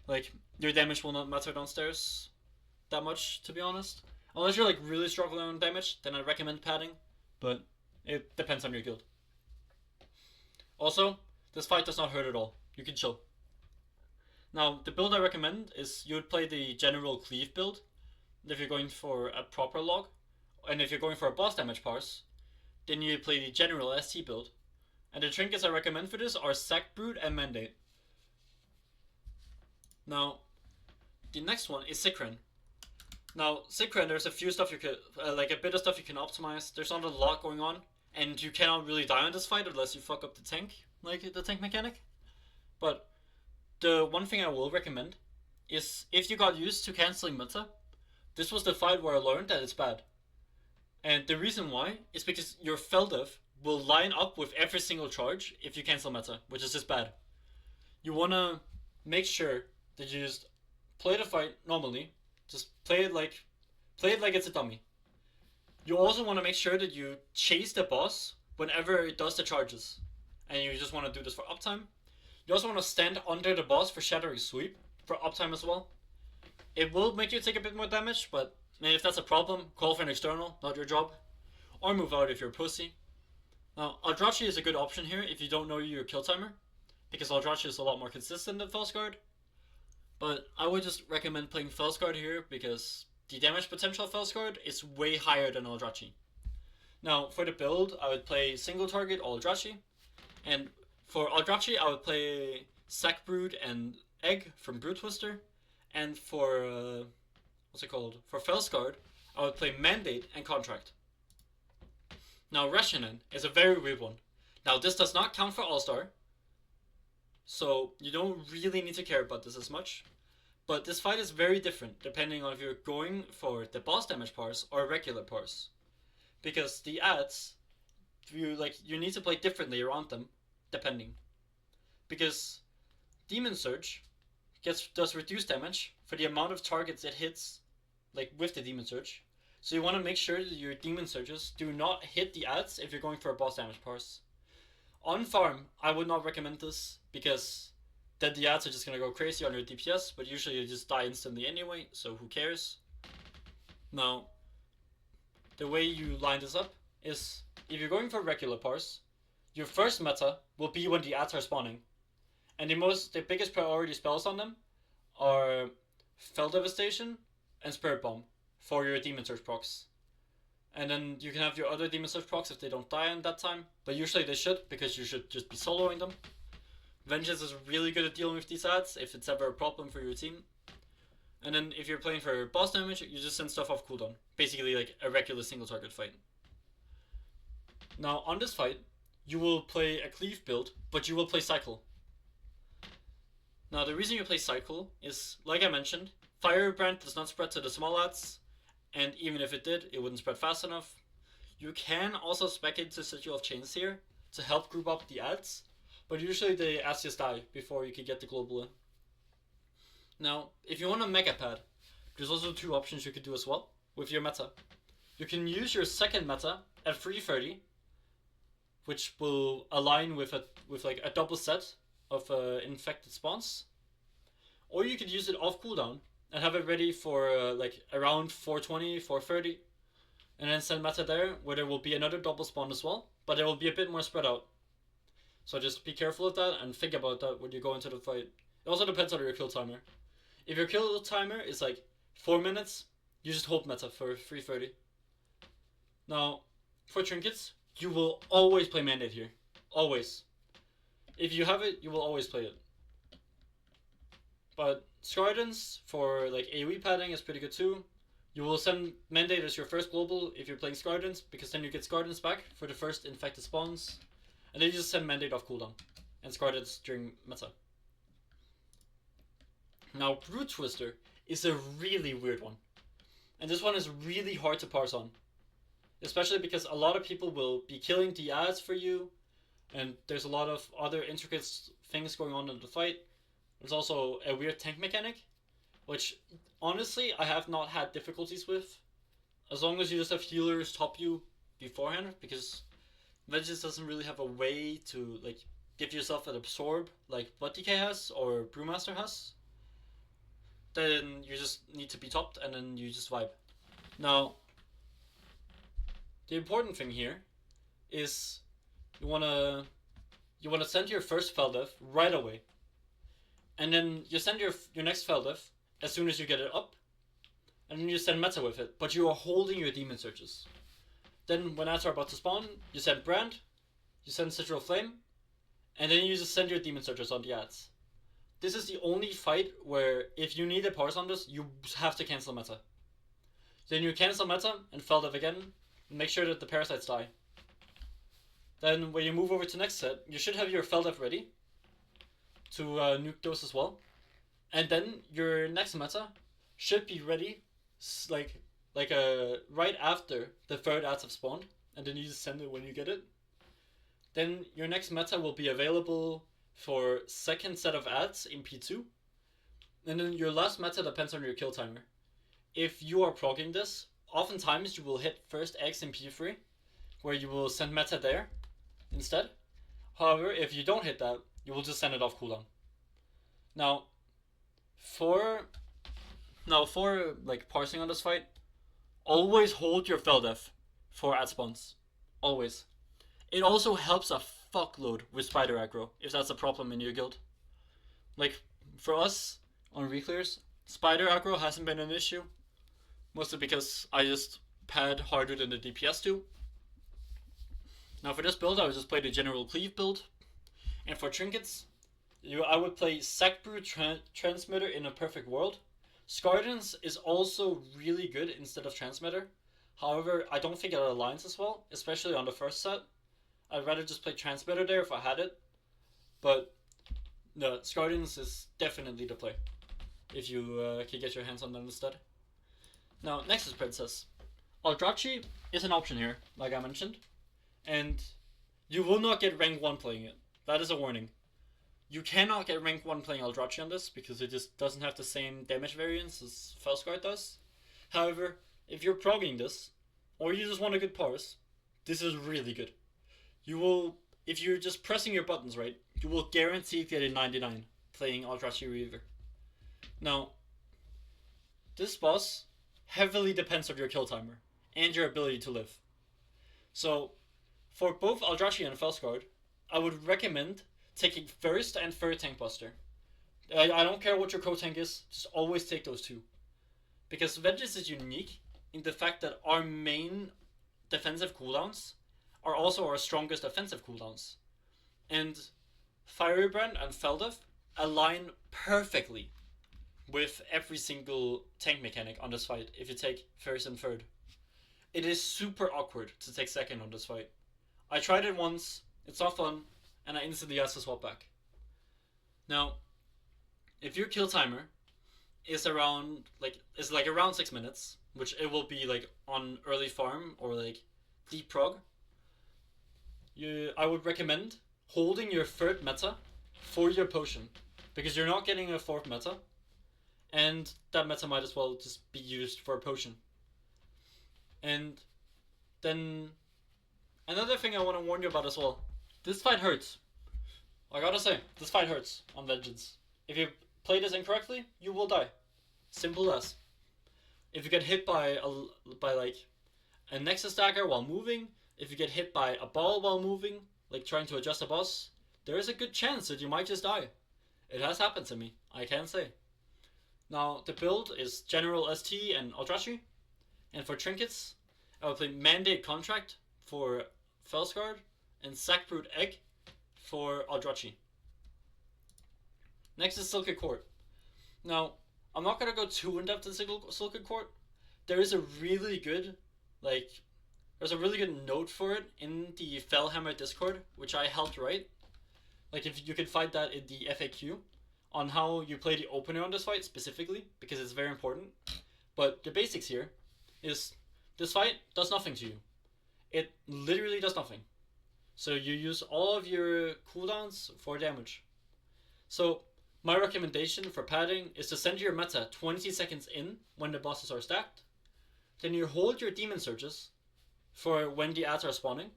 Like, your damage will not matter downstairs that much, to be honest. Unless you're like really struggling on damage, then I recommend padding. But it depends on your guild. Also, this fight does not hurt at all. You can chill. Now, the build I recommend is you would play the general Cleave build if you're going for a proper log. And if you're going for a boss damage parse, then you play the general ST build. And the trinkets I recommend for this are Sack Brood and Mandate. Now, the next one is Sikran. Now, Sikran, there's a few stuff you could, like a bit of stuff you can optimize. There's not a lot going on, and you cannot really die on this fight unless you fuck up the tank, like the tank mechanic. But the one thing I will recommend is if you got used to canceling meta, this was the fight where I learned that it's bad. And the reason why is because your Feldev will line up with every single charge if you cancel meta, which is just bad. You want to make sure that you just play the fight normally. Just play it like it's a dummy. You also want to make sure that you chase the boss whenever it does the charges. And you just want to do this for uptime. You also want to stand under the boss for Shattering Sweep for uptime as well. It will make you take a bit more damage, but if that's a problem, call for an external, not your job. Or move out if you're a pussy. Now, Aldrachi is a good option here if you don't know your kill timer, because Aldrachi is a lot more consistent than Felscarred. But I would just recommend playing Felscarred here because the damage potential of Felscarred is way higher than Aldrachi. Now, for the build, I would play single target Aldrachi, and for Aldrachi, I would play Sack Brood and Egg from Broodtwister, and for for Felscarred, I would play Mandate and Contract. Now, Rashanan is a very weird one. Now, this does not count for All-Star, so you don't really need to care about this as much. But this fight is very different depending on if you're going for the boss damage parse or regular parse. Because the ads, you need to play differently around them, depending. Because Demon Surge does reduced damage for the amount of targets it hits, like with the Demon Surge. So you want to make sure that your Demon Surges do not hit the ads if you're going for a boss damage parse. On farm, I would not recommend this because then the ads are just going to go crazy on your DPS, but usually you just die instantly anyway, so who cares? Now, the way you line this up is if you're going for regular parse, your first meta will be when the ads are spawning. And the biggest priority spells on them are Fel Devastation and Spirit Bomb for your Demon Surge procs. And then you can have your other Demon Surge procs if they don't die in that time, but usually they should, because you should just be soloing them. Vengeance is really good at dealing with these ads if it's ever a problem for your team. And then if you're playing for boss damage, you just send stuff off cooldown. Basically like a regular single target fight. Now on this fight, you will play a Cleave build, but you will play Cycle. Now the reason you play Cycle is, like I mentioned, Firebrand does not spread to the small ads, and even if it did, it wouldn't spread fast enough. You can also spec into Sigil of Chains here to help group up the ads, but usually the ads just die before you can get the global in. Now, if you want a Mega Pad, there's also two options you could do as well with your meta. You can use your second meta at 330, which will align with like a double set of infected spawns, or you could use it off cooldown and have it ready for like around 420, 430, and then send meta there where there will be another double spawn as well, but it will be a bit more spread out. So just be careful of that and think about that when you go into the fight. It also depends on your kill timer. If your kill timer is like 4 minutes, you just hold meta for 330. Now, for Trinkets, you will always play Mandate here. Always. If you have it, you will always play it. But Scardens for like AoE padding is pretty good too. You will send Mandate as your first global if you're playing Scardens, because then you get Scardens back for the first infected spawns. And then you just send Mandate off cooldown and Scardens during meta. Now, Broodtwister is a really weird one. And this one is really hard to parse on. Especially because a lot of people will be killing the ads for you, and there's a lot of other intricate things going on in the fight. There's also a weird tank mechanic, which honestly I have not had difficulties with, as long as you just have healers top you beforehand, because Vengeance doesn't really have a way to like give yourself an absorb like Blood DK has or Brewmaster has. Then you just need to be topped and then you just vibe. Now, the important thing here is you wanna send your first Feldev right away. And then you send your next Feldev as soon as you get it up. And then you send meta with it, but you are holding your Demon Surges. Then when ads are about to spawn, you send Brand, you send Sigil of Flame, and then you just send your Demon Surges on the ads. This is the only fight where if you need a Pars on this, you have to cancel meta. Then you cancel meta and Feldev again, and make sure that the parasites die. Then when you move over to next set, you should have your Feldev ready to nuke those as well. And then your next meta should be ready like right after the third ads have spawned, and then you just send it when you get it. Then your next meta will be available for second set of ads in P2. And then your last meta depends on your kill timer. If you are progging this, oftentimes you will hit first X in P3, where you will send meta there instead. However, if you don't hit that, you will just send it off cooldown. Now, for like parsing on this fight, always hold your Feldev for ad spawns. Always. It also helps a fuckload with spider aggro if that's a problem in your guild. Like for us on reclears, spider aggro hasn't been an issue, mostly because I just pad harder than the DPS do. Now for this build, I would just play the general Cleave build, and for Trinkets, I would play Sackbrew Transmitter in a perfect world. Scardens is also really good instead of Transmitter. However, I don't think it aligns as well, especially on the first set. I'd rather just play Transmitter there if I had it. But no, Scardens is definitely the play if you can get your hands on them instead. Now, Nexus-Princess. Aldrachi is an option here, like I mentioned. And you will not get rank 1 playing it. That is a warning. You cannot get rank 1 playing Aldrachi on this, because it just doesn't have the same damage variance as Felscarred does. However, if you're progging this, or you just want a good parse, this is really good. You will, if you're just pressing your buttons right, you will guarantee get a 99 playing Aldrachi Reaver. Now, this boss heavily depends on your kill timer and your ability to live. So, for both Aldrachi and Felscarred, I would recommend taking first and third tank buster. I don't care what your co-tank is, just always take those two. Because Vengeance is unique in the fact that our main defensive cooldowns are also our strongest offensive cooldowns. And Firebrand and Feldev align perfectly with every single tank mechanic on this fight if you take first and third. It is super awkward to take second on this fight. I tried it once, it's not fun, and I instantly had to swap back. Now, if your kill timer is around around 6 minutes, which it will be like on early farm or like deep prog, I would recommend holding your third meta for your potion, because you're not getting a fourth meta, and that meta might as well just be used for a potion. And then another thing I want to warn you about as well, this fight hurts. I gotta say, this fight hurts on Vengeance. If you play this incorrectly, you will die. Simple as. If you get hit by like a Nexus dagger while moving, if you get hit by a ball while moving, like trying to adjust a boss, there is a good chance that you might just die. It has happened to me, I can say. Now, the build is General ST and Aldrachi, and for Trinkets, I will play Mandate Contract for Felscarred and Sackbrood Egg for Aldrachi. Next is Silken Court. Now, I'm not going to go too in-depth in Silken Court. There is a really good, there's a really good note for it in the Fellhammer Discord, which I helped write. Like, if you can find that in the FAQ on how you play the opener on this fight specifically, because it's very important. But the basics here is this fight does nothing to you. It literally does nothing. So you use all of your cooldowns for damage. So my recommendation for padding is to send your meta 20 seconds in when the bosses are stacked. Then you hold your Demon Surges for when the ads are spawning.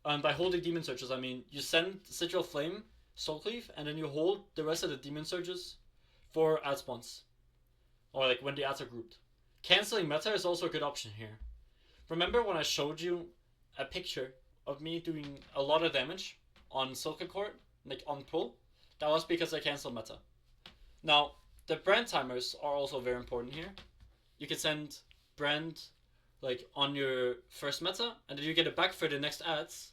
And by holding Demon Surges, I mean you send Sigil Flame, Soul Cleave, and then you hold the rest of the Demon Surges for ad spawns. Or like when the ads are grouped. Canceling meta is also a good option here. Remember when I showed you a picture of me doing a lot of damage on Silken Court, like on pull? That was because I canceled meta. Now, the brand timers are also very important here. You can send brand like on your first meta, and then you get it back for the next ads.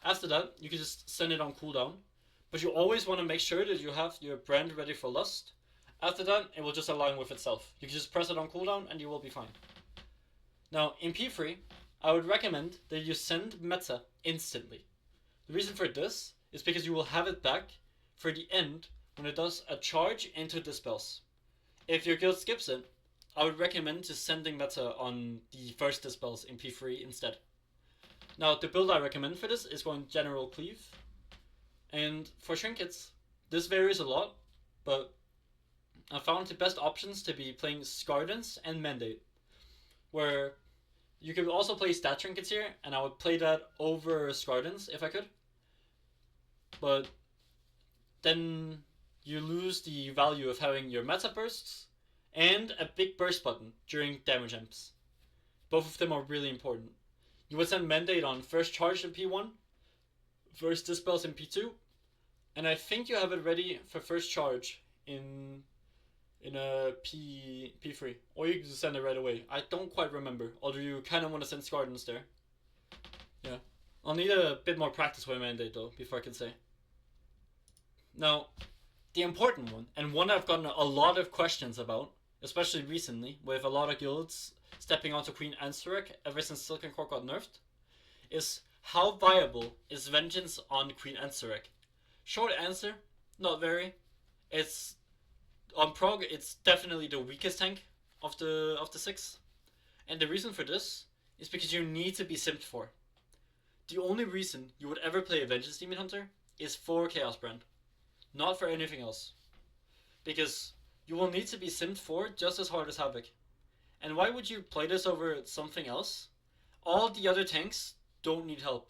After that, you can just send it on cooldown. But you always want to make sure that you have your brand ready for Lust. After that, it will just align with itself. You can just press it on cooldown and you will be fine. Now, in P3, I would recommend that you send meta instantly. The reason for this is because you will have it back for the end when it does a charge into Dispels. If your guild skips it, I would recommend just sending meta on the first Dispels in P3 instead. Now, the build I recommend for this is going General Cleave. And for Trinkets, this varies a lot, but I found the best options to be playing Scardance and Mandate, where you could also play Stat Trinkets here, and I would play that over Scardance if I could. But then you lose the value of having your meta bursts and a big burst button during damage amps. Both of them are really important. You would send Mandate on first charge in P1, first Dispels in P2, and I think you have it ready for first charge in a P3, or you can just send it right away. I don't quite remember, although you kind of want to send Scardance there. Yeah, I'll need a bit more practice with Mandate though before I can say. Now, the important one, and one I've gotten a lot of questions about, especially recently, with a lot of guilds stepping onto Queen Ansurek ever since Silken Court got nerfed, is how viable is Vengeance on Queen Ansurek? Short answer, not very. It's on Prog, it's definitely the weakest tank of the 6. And the reason for this is because you need to be simped for. The only reason you would ever play a Vengeance Demon Hunter is for Chaos Brand, not for anything else. Because you will need to be simped for just as hard as Havoc. And why would you play this over something else? All the other tanks don't need help.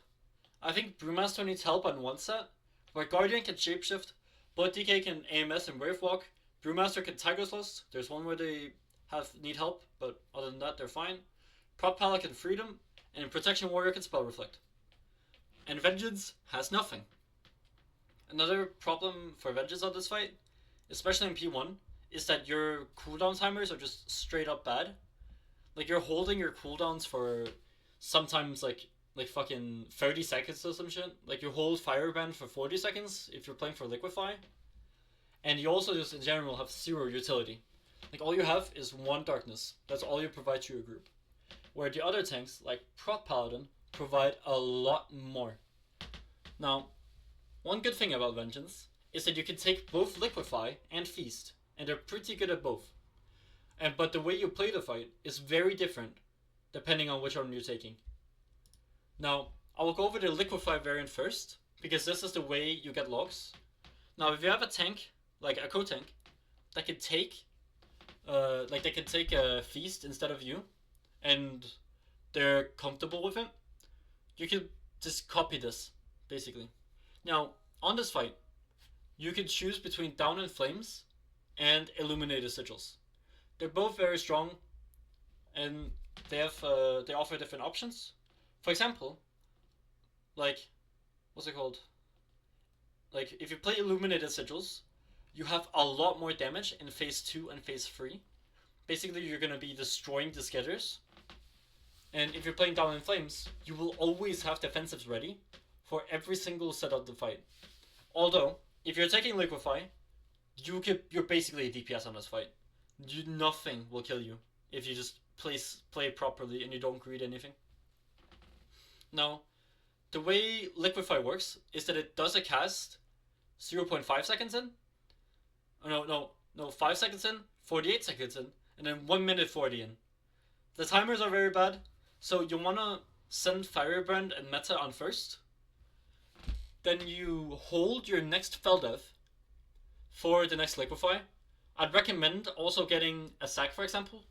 I think Brewmaster needs help on one set, where Guardian can shapeshift, Blood DK can AMS and Wave Walk, Brewmaster can Tiger's Lust. There's one where they need help, but other than that they're fine. Prop Pala can Freedom, and Protection Warrior can Spell Reflect. And Vengeance has nothing. Another problem for Vengeance on this fight, especially in P1, is that your cooldown timers are just straight up bad. Like, you're holding your cooldowns for sometimes like fucking 30 seconds or some shit. Like, you hold Firebrand for 40 seconds if you're playing for Liquefy. And you also just in general have zero utility. Like, all you have is one darkness. That's all you provide to your group. Where the other tanks, like Prog Paladin, provide a lot more. Now, one good thing about Vengeance is that you can take both Liquefy and Feast, and they're pretty good at both. But the way you play the fight is very different depending on which arm you're taking. Now, I will go over the Liquefy variant first, because this is the way you get logs. Now, if you have a tank, like a co-tank, that can take a Feast instead of you, and they're comfortable with it, you can just copy this, basically. Now, on this fight, you can choose between Down in Flames and Illuminated Sigils. They're both very strong, and they offer different options. For example, like, what's it called? Like, if you play Illuminated Sigils, you have a lot more damage in phase 2 and phase 3. Basically, you're gonna be destroying the Skitters. And if you're playing Down in Flames, you will always have defensives ready for every single set of the fight. Although, if you're taking Liquefy, you're basically a DPS on this fight. Nothing will kill you if you just play it properly and you don't greed anything. Now, the way Liquefy works is that it does a cast 0.5 seconds in. No, 5 seconds in, 48 seconds in, and then 1 minute 40 in. The timers are very bad, so you wanna send Firebrand and Meta on first. Then you hold your next Feldeath for the next Liquefy. I'd recommend also getting a sack, for example,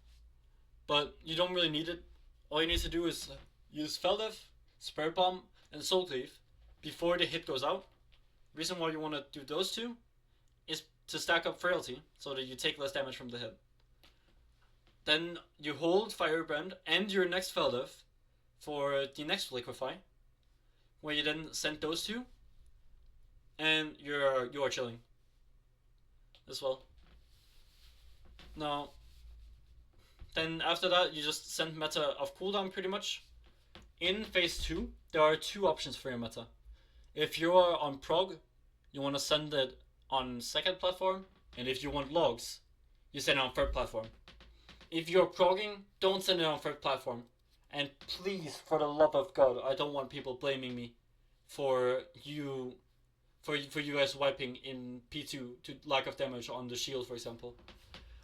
but you don't really need it. All you need to do is use Feldeath, Spirit Bomb, and Soul Cleave before the hit goes out. Reason why you want to do those two is to stack up Frailty so that you take less damage from the hit. Then you hold Firebrand and your next Feldeath for the next Liquefy, where you then send those two, and you are chilling as well. Now, then after that, you just send Meta off cooldown pretty much. In phase 2, there are two options for your Meta. If you are on Prog, you want to send it on second platform, and if you want logs, you send it on third platform. If you're progging, don't send it on third platform. And please, for the love of God, I don't want people blaming me for you guys wiping in P2 to lack of damage on the shield, for example.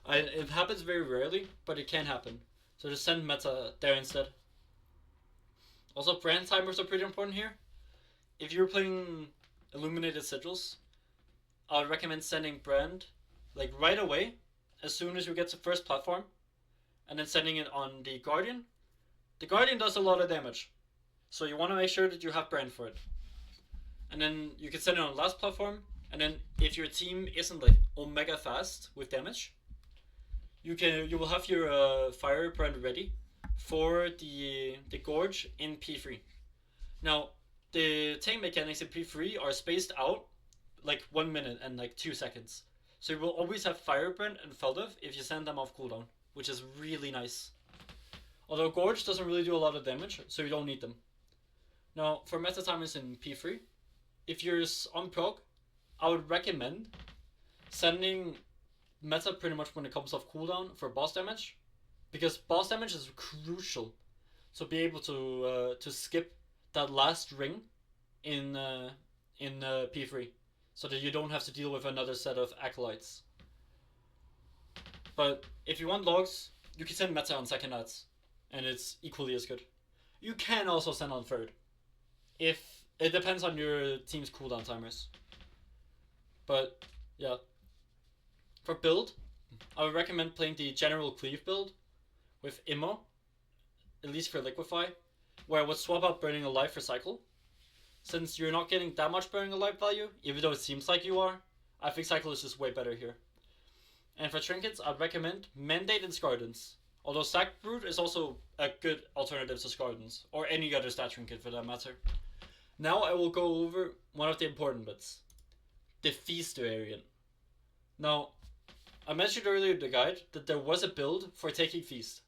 It happens very rarely, but it can happen. So just send Meta there instead. Also, brand timers are pretty important here. If you're playing Illuminated Sigils, I would recommend sending brand like right away, as soon as you get to first platform, and then sending it on the Guardian. The Guardian does a lot of damage, so you want to make sure that you have brand for it. And then you can send it on last platform, and then if your team isn't like omega fast with damage, you will have your Firebrand ready for the Gorge in P3. Now, the tank mechanics in P3 are spaced out like 1 minute and like 2 seconds. So you will always have Firebrand and Feldeath if you send them off cooldown, which is really nice. Although Gorge doesn't really do a lot of damage, so you don't need them. Now, for meta timers in P3, if you're on Prog, I would recommend sending Meta pretty much when it comes off cooldown for boss damage, because boss damage is crucial to be able to skip that last ring in P3, so that you don't have to deal with another set of acolytes. But if you want logs, you can send Meta on second ads, and it's equally as good. You can also send on third, if it depends on your team's cooldown timers. But yeah, for build, I would recommend playing the General Cleave build with Immo, at least for Liquefy, where I would swap out Burning Alive for Cycle. Since you're not getting that much Burning Alive value, even though it seems like you are, I think Cycle is just way better here. And for Trinkets, I'd recommend Mandate and Scardens, although Sack Brood is also a good alternative to Scardens, or any other stat trinket for that matter. Now I will go over one of the important bits. the Feast variant. Now, I mentioned earlier in the guide that there was a build for taking Feast,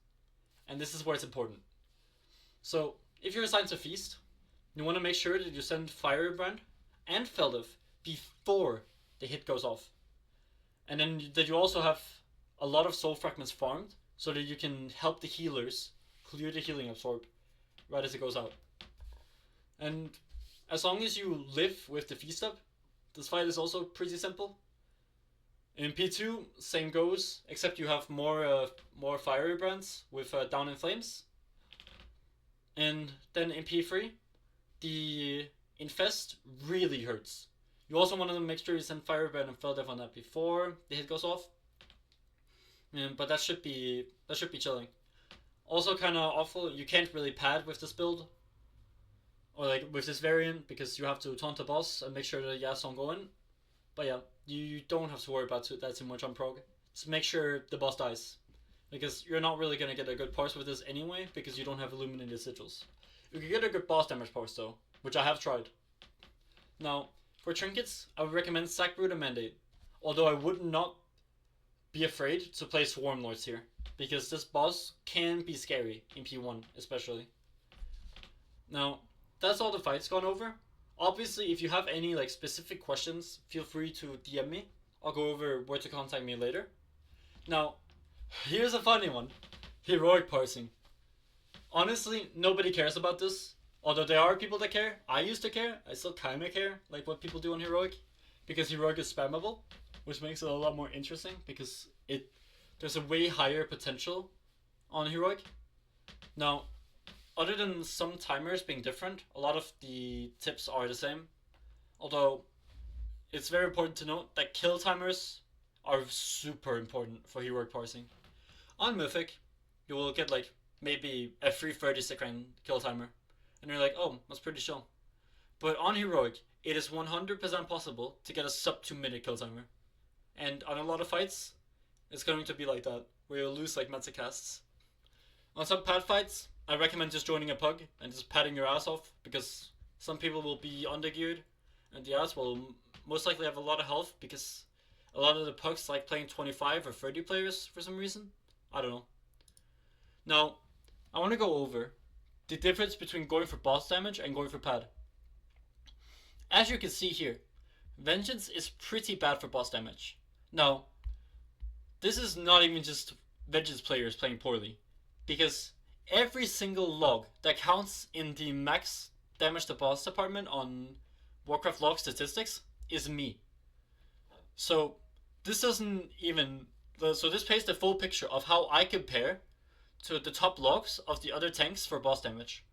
and this is where it's important. So, if you're assigned to Feast, you want to make sure that you send Firebrand and Feldiv before the hit goes off. And then that you also have a lot of soul fragments farmed, so that you can help the healers clear the healing absorb right as it goes out. And as long as you live with the Feast up, this fight is also pretty simple. In P2, same goes, except you have more Firebrands with Down in Flames. And then in P3, the Infest really hurts. You also want to make sure you send Firebrand and Feldiv on that before the hit goes off. But that should be chilling. Also kind of awful, you can't really pad with this build. Or like with this variant, because you have to taunt the boss and make sure that he has on going. But yeah, you don't have to worry about that too much on Prog. Just make sure the boss dies. Because you're not really going to get a good parse with this anyway, because you don't have Illuminated Sigils. You can get a good boss damage parse though, which I have tried. Now, for Trinkets, I would recommend Sackbrood and Mandate. Although I would not be afraid to play Swarm Lords here, because this boss can be scary in P1 especially. Now, that's all the fights gone over. Obviously, if you have any like specific questions, feel free to DM me. I'll go over where to contact me later. Now, here's a funny one. Heroic parsing. Honestly, nobody cares about this. Although there are people that care. I used to care. I still kinda care, like what people do on Heroic. Because Heroic is spammable, which makes it a lot more interesting, because there's a way higher potential on Heroic. Now, other than some timers being different, a lot of the tips are the same. Although, it's very important to note that kill timers are super important for Heroic parsing. On Mythic, you will get like maybe a 330 Sikran kill timer. And you're like, oh, that's pretty chill. But on Heroic, it is 100% possible to get a sub 2 minute kill timer. And on a lot of fights, it's going to be like that, where you'll lose like meta casts. On some pad fights, I recommend just joining a pug and just padding your ass off, because some people will be undergeared, and the ass will most likely have a lot of health, because a lot of the pugs like playing 25 or 30 players for some reason. I don't know. Now, I want to go over the difference between going for boss damage and going for pad. As you can see here, Vengeance is pretty bad for boss damage. Now, this is not even just Vengeance players playing poorly, because every single log that counts in the max damage to boss department on Warcraft log statistics is me. So this doesn't even, so this paints the full picture of how I compare to the top logs of the other tanks for boss damage.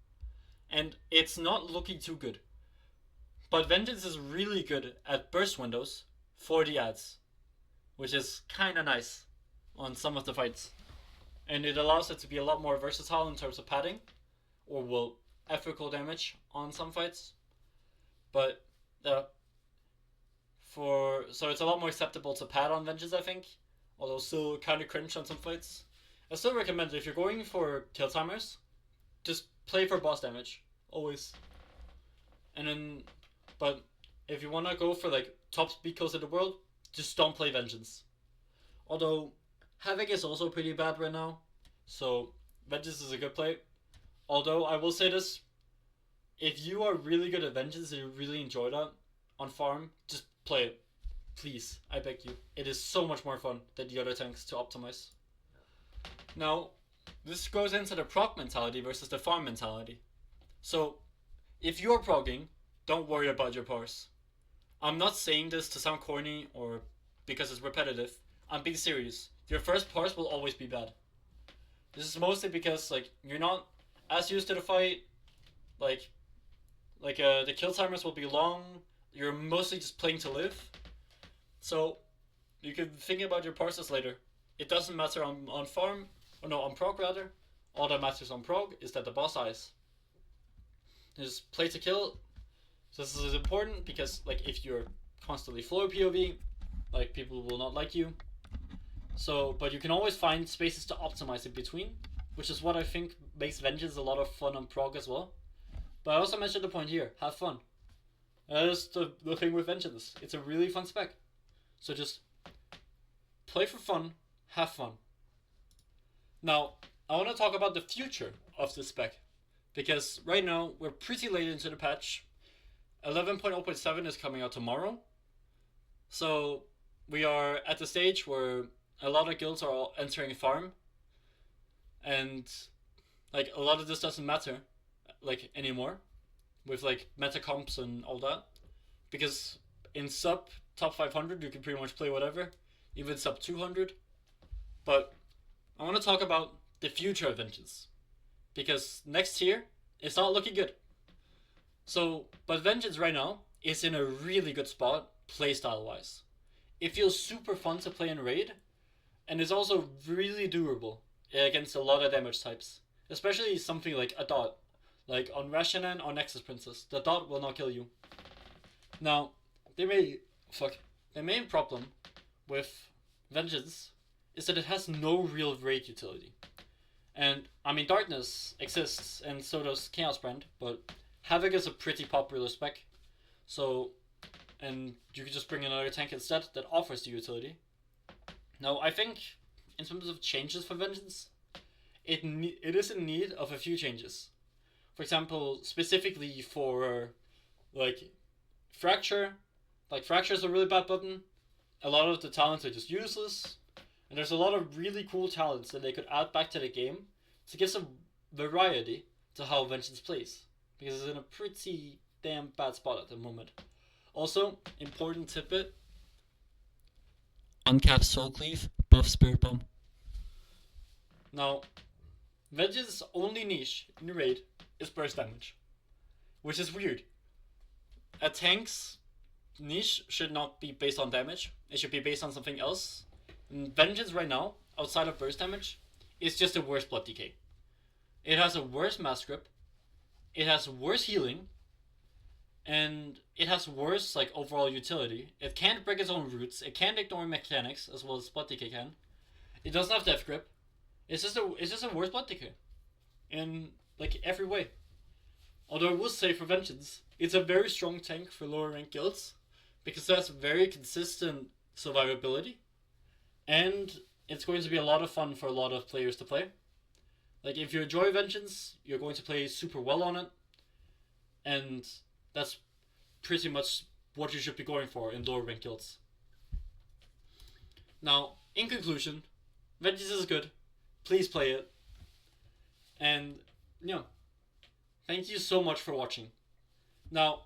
And it's not looking too good. But Vengeance is really good at burst windows for the ads, which is kinda nice on some of the fights. And it allows it to be a lot more versatile in terms of padding, or will ethical damage on some fights. But so it's a lot more acceptable to pad on Vengeance, I think, although still kind of cringe on some fights. I still recommend it if you're going for kill timers, just play for boss damage, always. And then, but if you want to go for like top speed kills in the world, just don't play Vengeance. Although Havoc is also pretty bad right now, so Vengeance is a good play. Although I will say this, if you are really good at Vengeance and you really enjoy that on farm, just play it. Please, I beg you. It is so much more fun than the other tanks to optimize. Now, this goes into the prog mentality versus the farm mentality. So, if you're progging, don't worry about your parse. I'm not saying this to sound corny or because it's repetitive. I'm being serious. Your first parse will always be bad. This is mostly because like you're not as used to the fight. The kill timers will be long. You're mostly just playing to live. So you can think about your parses later. It doesn't matter on farm, or no, on prog rather. All that matters on prog is that the boss dies. Just play to kill. So this is important because like if you're constantly floor POV, like people will not like you. So, but you can always find spaces to optimize in between, which is what I think makes Vengeance a lot of fun on prog as well. But I also mentioned the point here, have fun. That's the thing with Vengeance. It's a really fun spec. So just play for fun, have fun. Now, I want to talk about the future of this spec. Because right now, we're pretty late into the patch. 11.0.7 is coming out tomorrow. So we are at the stage where a lot of guilds are entering farm. And like a lot of this doesn't matter like anymore. With like meta comps and all that. Because in sub top 500 you can pretty much play whatever. Even sub 200. But I want to talk about the future of Vengeance. Because next year, it's not looking good. So, but Vengeance right now is in a really good spot, playstyle wise. It feels super fun to play in raid, and it's also really durable against a lot of damage types. Especially something like a dot. Like on Rashanan or Nexus-Princess, the dot will not kill you. Now, the main problem with Vengeance is that it has no real raid utility. And, I mean, Darkness exists, and so does Chaos Brand, but Havoc is a pretty popular spec. So, and you could just bring another tank instead that offers the utility. Now, I think, in terms of changes for Vengeance, it is in need of a few changes. For example, specifically for, like, Fracture. Like, Fracture is a really bad button. A lot of the talents are just useless. And there's a lot of really cool talents that they could add back to the game to give some variety to how Vengeance plays. Because it's in a pretty damn bad spot at the moment. Also, important tidbit. Uncap Soul Cleave, buff Spirit Bomb. Now, Vengeance's only niche in the raid is burst damage. Which is weird. A tank's niche should not be based on damage. It should be based on something else. And Vengeance right now, outside of burst damage, is just a worse blood decay. It has a worse mass grip. It has worse healing. And it has worse like overall utility. It can't break its own roots. It can't ignore mechanics as well as blood decay can. It doesn't have death grip. It's just a worse blood decay. In like every way. Although I will say for Vengeance, it's a very strong tank for lower rank guilds. Because it has very consistent survivability. And it's going to be a lot of fun for a lot of players to play. Like, if you enjoy Vengeance, you're going to play super well on it. And that's pretty much what you should be going for in lower rank guilds. Now, in conclusion, Vengeance is good. Please play it. And, yeah. Thank you so much for watching. Now,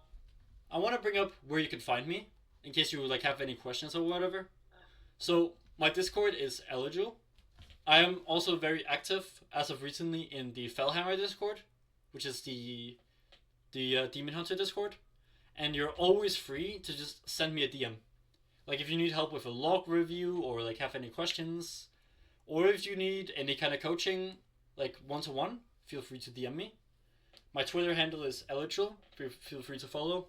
I want to bring up where you can find me, in case you like have any questions or whatever. So, my Discord is eligible. I am also very active as of recently in the Fellhammer Discord, which is the Demon Hunter Discord, and you're always free to just send me a DM. Like if you need help with a log review or like have any questions, or if you need any kind of coaching, like one-to-one, feel free to DM me. My Twitter handle is eligible, feel free to follow,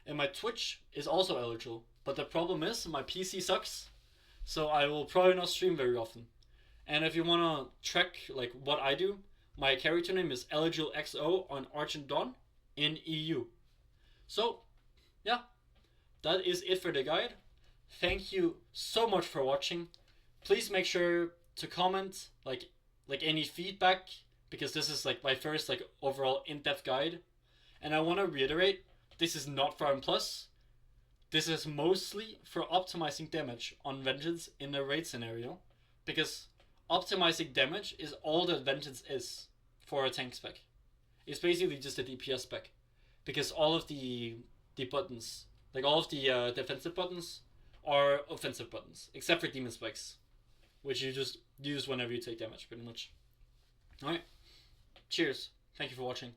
and my Twitch is also eligible. But the problem is my PC sucks. So I will probably not stream very often. And if you want to track like what I do, my character name is EligilXO on Argent Dawn in EU. So, yeah, that is it for the guide. Thank you so much for watching. Please make sure to comment like any feedback, because this is like my first like overall in-depth guide. And I want to reiterate, this is not for M+. This is mostly for optimizing damage on Vengeance in a raid scenario, because optimizing damage is all that Vengeance is for a tank spec. It's basically just a DPS spec, because all of the buttons, like all of the defensive buttons, are offensive buttons, except for demon specs, which you just use whenever you take damage, pretty much. Alright, cheers, thank you for watching.